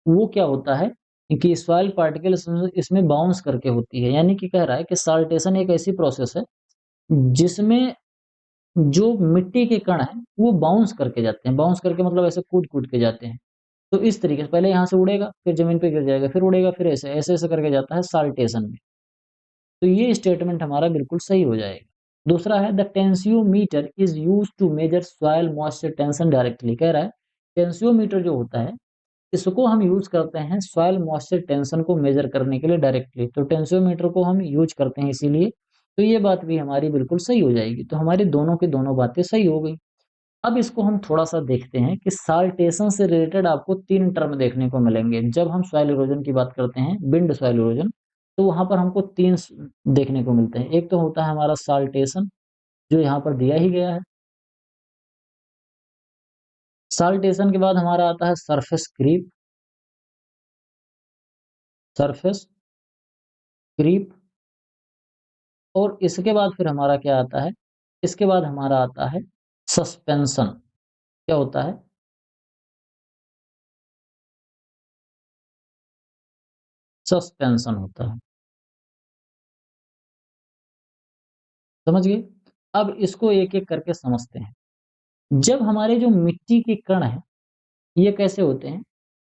वो क्या होता है कि सॉइल पार्टिकल इसमें बाउंस करके होती है। यानी कि कह रहा है कि साल्टेशन एक ऐसी प्रोसेस है, जिसमें जो मिट्टी के कण हैं, वो बाउंस करके जाते हैं। बाउंस करके मतलब ऐसे कूद-कूद के जाते हैं। तो इस तरीके से पहले यहाँ से उड़ेगा, फिर ज़मीन पे गिर जाएगा, फिर उड़ेगा, फिर ऐसे-ऐसे करके जाता है साल्टेशन में। तो ये स्टेटमेंट हमारा बिल्कुल सही हो जाएगा। दूसरा है the tensiometer is used to measure soil moisture tension directly. कह रहा है टेंसियोमीटर जो होता है, इसको हम यूज़ करते हैं सॉइल मॉइस्चर टेंशन को मेजर करने के लिए डायरेक्टली। तो टेंसियोमीटर को हम यूज़ करते हैं इसीलिए। तो ये बात भी हमारी बिल्कुल सही हो जाएगी। तो हमारी दोनों की दोनों बातें सही हो गई। अब इसको हम थोड़ा-सा देखते हैं कि साल्टेशन से रिलेटेड आपको 3 टर्म देखने को मिलेंगे। जब हम सॉइल इरोजन की बात करते हैं, विंड सॉइल इरोजन, तो वहाँ पर हमको 3 देखने को मिलते हैं। एक तो होता है हमारा साल्टेशन, जो यहाँ पर दिया ही गया है। साल्टेशन के बाद हमारा आता है सरफेस क्रीप, सरफेस क्रीप, और इसके बाद फिर हमारा क्या आता है? इसके बाद हमारा आता है सस्पेंशन। क्या होता है? सस्पेंशन होता है। समझ गए? अब इसको एक-एक करके समझते हैं। जब हमारे जो मिट्टी के कण हैं, ये कैसे होते हैं?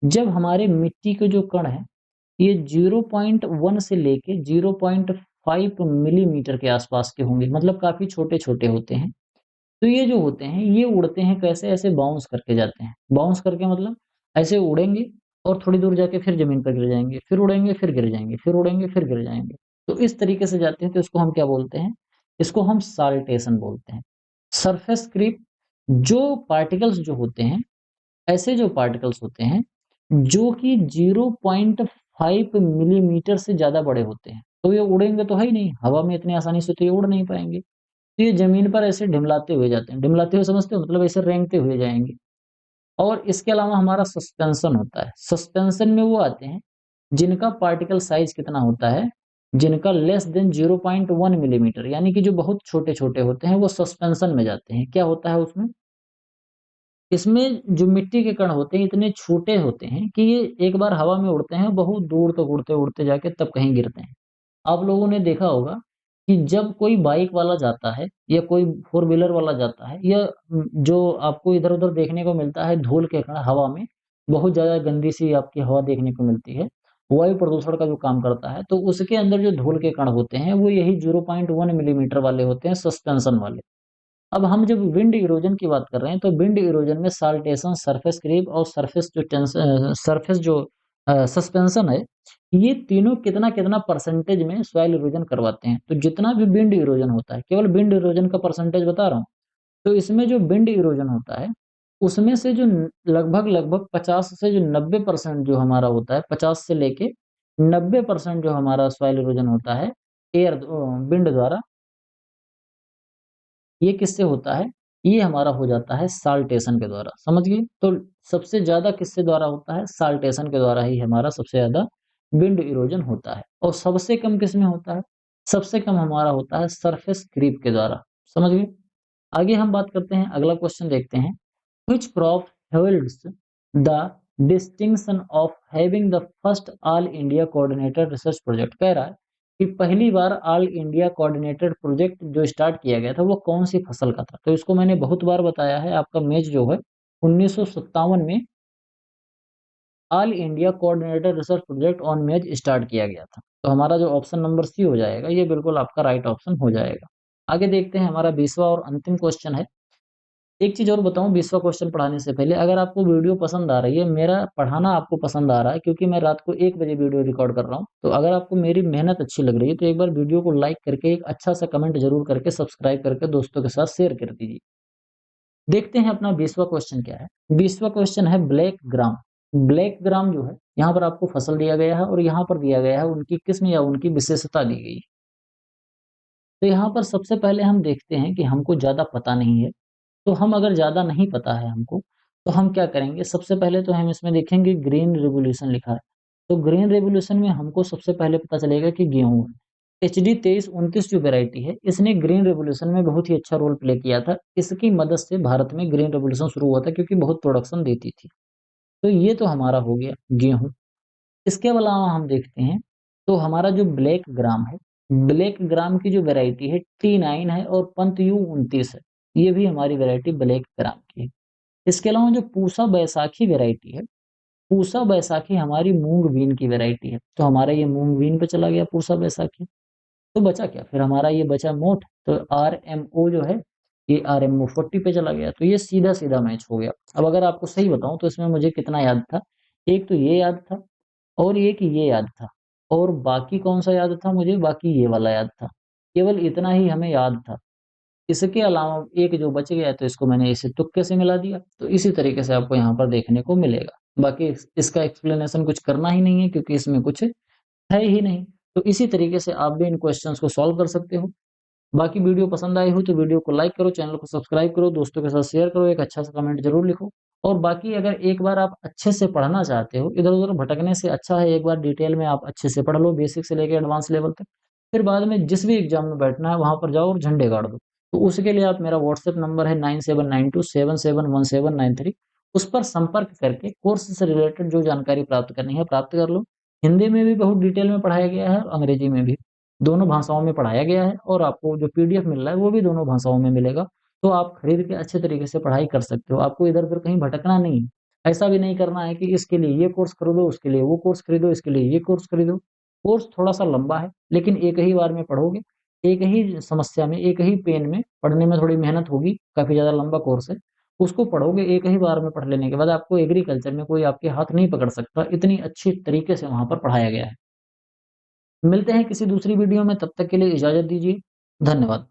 जब हमारे मिट्टी के जो कण हैं, ये 0.1 से लेके 0.5 मिलीमीटर के आसपास के होंगे, मतलब काफ़ी छोटे-छोटे होते हैं। तो ये जो होते हैं, ये उड़ते हैं कैसे? ऐसे बाउंस करके जाते हैं। बाउंस करके मतलब ऐसे उड़ेंगे और थोड़ी दूर जाके फिर ज़मीन पर गिर जाएँगे, फिर उड़ेंगे, फिर गिर जाएँगे, फिर उड़ेंगे, फिर गिर जाएँगे। तो इस तरीके से जाते हैं, तो इसको हम क्या बोलते हैं? इसको हम साल्टेशन बोलते हैं। सरफेस क्रीप, जो पार्टिकल्स जो होते हैं, ऐसे जो पार्टिकल्स होते हैं, जो कि 0.5 मिलीमीटर से ज़्यादा बड़े होते हैं, तो ये उड़ेंगे तो है ही नहीं, हवा में इतनी आसानी से तो ये उड़ नहीं पाएँगे। तो ये ज़मीन पर ऐसे ढिमलाते हुए जाते हैं। ढिमलाते हुए समझते हो? मतलब ऐसे रेंगते हुए जाएँगे। और इसके अलावा हमारा सस्पेंशन होता है। सस्पेंशन में वो आते हैं, जिनका पार्टिकल साइज़ कितना होता है, जिनका लेस देन 0.1 मिलीमीटर, यानी कि जो बहुत छोटे-छोटे होते हैं, वो सस्पेंशन में जाते हैं। क्या होता है उसमें? इसमें जो मिट्टी के कण होते हैं, इतने छोटे होते हैं कि ये एक बार हवा में उड़ते हैं, बहुत दूर तक उड़ते-उड़ते जाके तब कहीं गिरते हैं। आप लोगों ने देखा होगा कि जब कोई बाइक वाला जाता है या कोई फोर व्हीलर वाला जाता है, या जो आपको इधर-उधर देखने को मिलता है धूल के कण हवा में, बहुत ज़्यादा गंदी सी आपकी हवा देखने को मिलती है, वायु प्रदूषण का जो काम करता है, तो उसके अंदर जो धूल के कण होते हैं, वो यही 0.1 मिलीमीटर वाले होते हैं, सस्पेंशन वाले। अब हम जब विंड इरोजन की बात कर रहे हैं, तो विंड इरोजन में साल्टेशन, सरफेस क्रीप और सरफेस जो सस्पेंशन है, ये तीनों कितना-कितना परसेंटेज में सॉइल इरोजन करवाते हैं। तो जितना भी विंड इरोजन होता है, केवल विंड इरोजन का परसेंटेज बता रहा हूँ। तो इसमें जो विंड इरोजन होता है, उसमें से जो लगभग-लगभग 50 से जो 90% जो हमारा होता है, 50 से लेके 90% जो हमारा सॉइल इरोजन होता है, विंड द्वारा, ये किससे होता है? ये हमारा हो जाता है साल्टेशन के द्वारा, समझ गए? तो सबसे ज़्यादा किससे द्वारा होता है? साल्टेशन के द्वारा ही हमारा सबसे ज़्यादा विंड इरोजन होता है। और सबसे कम किसमें होता है? सबसे कम हमारा होता है सरफेस क्रीप के द्वारा, समझ गए? आगे हम बात करते हैं, अगला क्वेश्चन देखते हैं। Which crop holds the distinction of having the first all India coordinated research project? कह रहा है कि पहली बार ऑल इंडिया कोऑर्डिनेटेड प्रोजेक्ट जो स्टार्ट किया गया था, वो कौन सी फसल का था? तो इसको मैंने बहुत बार बताया है, आपका मेज जो है 1957 में all India coordinated research project on मेज स्टार्ट किया गया था। तो हमारा जो ऑप्शन नंबर सी हो जाएगा, ये बिल्कुल आपका राइट ऑप्शन हो जाएगा। आगे देखते हैं, हमारा 20वां और अंतिम क्वेश्चन है। एक चीज़ और बताऊँ 20वाँ क्वेश्चन पढ़ाने से पहले, अगर आपको वीडियो पसंद आ रही है, मेरा पढ़ाना आपको पसंद आ रहा है क्योंकि मैं रात को 1 बजे वीडियो रिकॉर्ड कर रहा हूँ। तो अगर आपको मेरी मेहनत अच्छी लग रही है, तो एक बार वीडियो को लाइक करके एक अच्छा-सा कमेंट ज़रूर करके सब्सक्राइब करके दोस्तों के साथ शेयर कर दीजिए। देखते हैं अपना 20वाँ क्वेश्चन क्या है। 20वाँ क्वेश्चन है ब्लैक ग्राम। ब्लैक ग्राम जो है, यहाँ पर आपको फसल दिया गया है और यहाँ पर दिया गया है उनकी किस्म या उनकी विशेषता दी गई है। तो यहाँ पर सबसे पहले हम देखते हैं कि हमको ज़्यादा पता नहीं है। तो हम अगर ज़्यादा नहीं पता है हमको, तो हम क्या करेंगे, सबसे पहले तो हम इसमें देखेंगे ग्रीन रिवॉल्यूशन लिखा है। तो ग्रीन रिवॉल्यूशन में हमको सबसे पहले पता चलेगा कि गेहूँ है। एचडी 2329 जो वैरायटी है, इसने ग्रीन रिवॉल्यूशन में बहुत ही अच्छा रोल प्ले किया था। इसकी मदद से भारत में ग्रीन रिवॉल्यूशन शुरू हुआ था क्योंकि बहुत प्रोडक्शन देती थी। तो ये तो हमारा हो गया गेहूँ। इसके अलावा हम देखते हैं, तो हमारा जो ब्लैक ग्राम है, ब्लैक ग्राम की जो वैरायटी है T9 है और पंत यू 29 है। ये भी हमारी वैरायटी ब्लैक ग्राम की है। इसके अलावा जो पूसा बैसाखी वैरायटी है, पूसा बैसाखी हमारी मूंग बीन की वैरायटी है। तो हमारा ये मूंग बीन पे चला गया पूसा बैसाखी। तो बचा क्या? फिर हमारा ये बचा मोठ, तो आरएमओ जो है, ये आरएमओ 40 पे चला गया। तो ये सीधा-सीधा मैच हो गया। अब अगर आपको सही बताऊँ तो इसमें मुझे कितना याद था? एक तो ये याद था और एक ये याद था और बाकी कौन-सा याद था मुझे? बाकी ये वाला याद था। केवल इतना ही हमें याद था। इसके अलावा एक जो बच गया तो इसको मैंने इसे तुक्के से मिला दिया। तो इसी तरीके से आपको यहाँ पर देखने को मिलेगा। बाकी इसका एक्सप्लेनेशन कुछ करना ही नहीं है क्योंकि इसमें कुछ है ही नहीं। तो इसी तरीके से आप भी इन क्वेश्चंस को सॉल्व कर सकते हो। बाकी वीडियो पसंद आई हो तो वीडियो को लाइक करो, चैनल को सब्सक्राइब करो, दोस्तों के साथ शेयर करो, एक अच्छा सा कमेंट ज़रूर लिखो। और बाकी अगर एक बार आप अच्छे से पढ़ना चाहते हो, इधर-उधर भटकने से अच्छा है एक बार डिटेल में आप अच्छे से पढ़ लो, बेसिक से लेके एडवांस लेवल तक। फिर बाद में जिस भी एग्ज़ाम में बैठना है वहाँ पर जाओ और झंडे गाड़ दो। तो उसके लिए आप मेरा व्हाट्सएप नंबर है 9792771793, उस पर संपर्क करके कोर्स से रिलेटेड जो जानकारी प्राप्त करनी है प्राप्त कर लो। हिंदी में भी बहुत डिटेल में पढ़ाया गया है और अंग्रेजी में भी। दोनों भाषाओं में पढ़ाया गया है और आपको जो पीडीएफ मिल रहा है वो भी दोनों भाषाओं में मिलेगा। तो आप खरीद के अच्छे तरीके से पढ़ाई कर सकते हो। आपको इधर-उधर कहीं भटकना नहीं है। ऐसा भी नहीं करना है कि इसके लिए ये कोर्स खरीदो, उसके लिए वो कोर्स खरीदो, इसके लिए ये कोर्स खरीदो। कोर्स थोड़ा-सा लंबा है, लेकिन एक ही बार में पढ़ोगे, एक ही समस्या में, एक ही पेन में पढ़ने में थोड़ी मेहनत होगी, काफ़ी ज़्यादा लंबा कोर्स है। उसको पढ़ोगे एक ही बार में पढ़ लेने के बाद आपको एग्रीकल्चर में कोई आपके हाथ नहीं पकड़ सकता, इतनी अच्छी तरीके से वहाँ पर पढ़ाया गया है। मिलते हैं किसी दूसरी वीडियो में, तब तक के लिए इजाज़त दीजिए। धन्यवाद।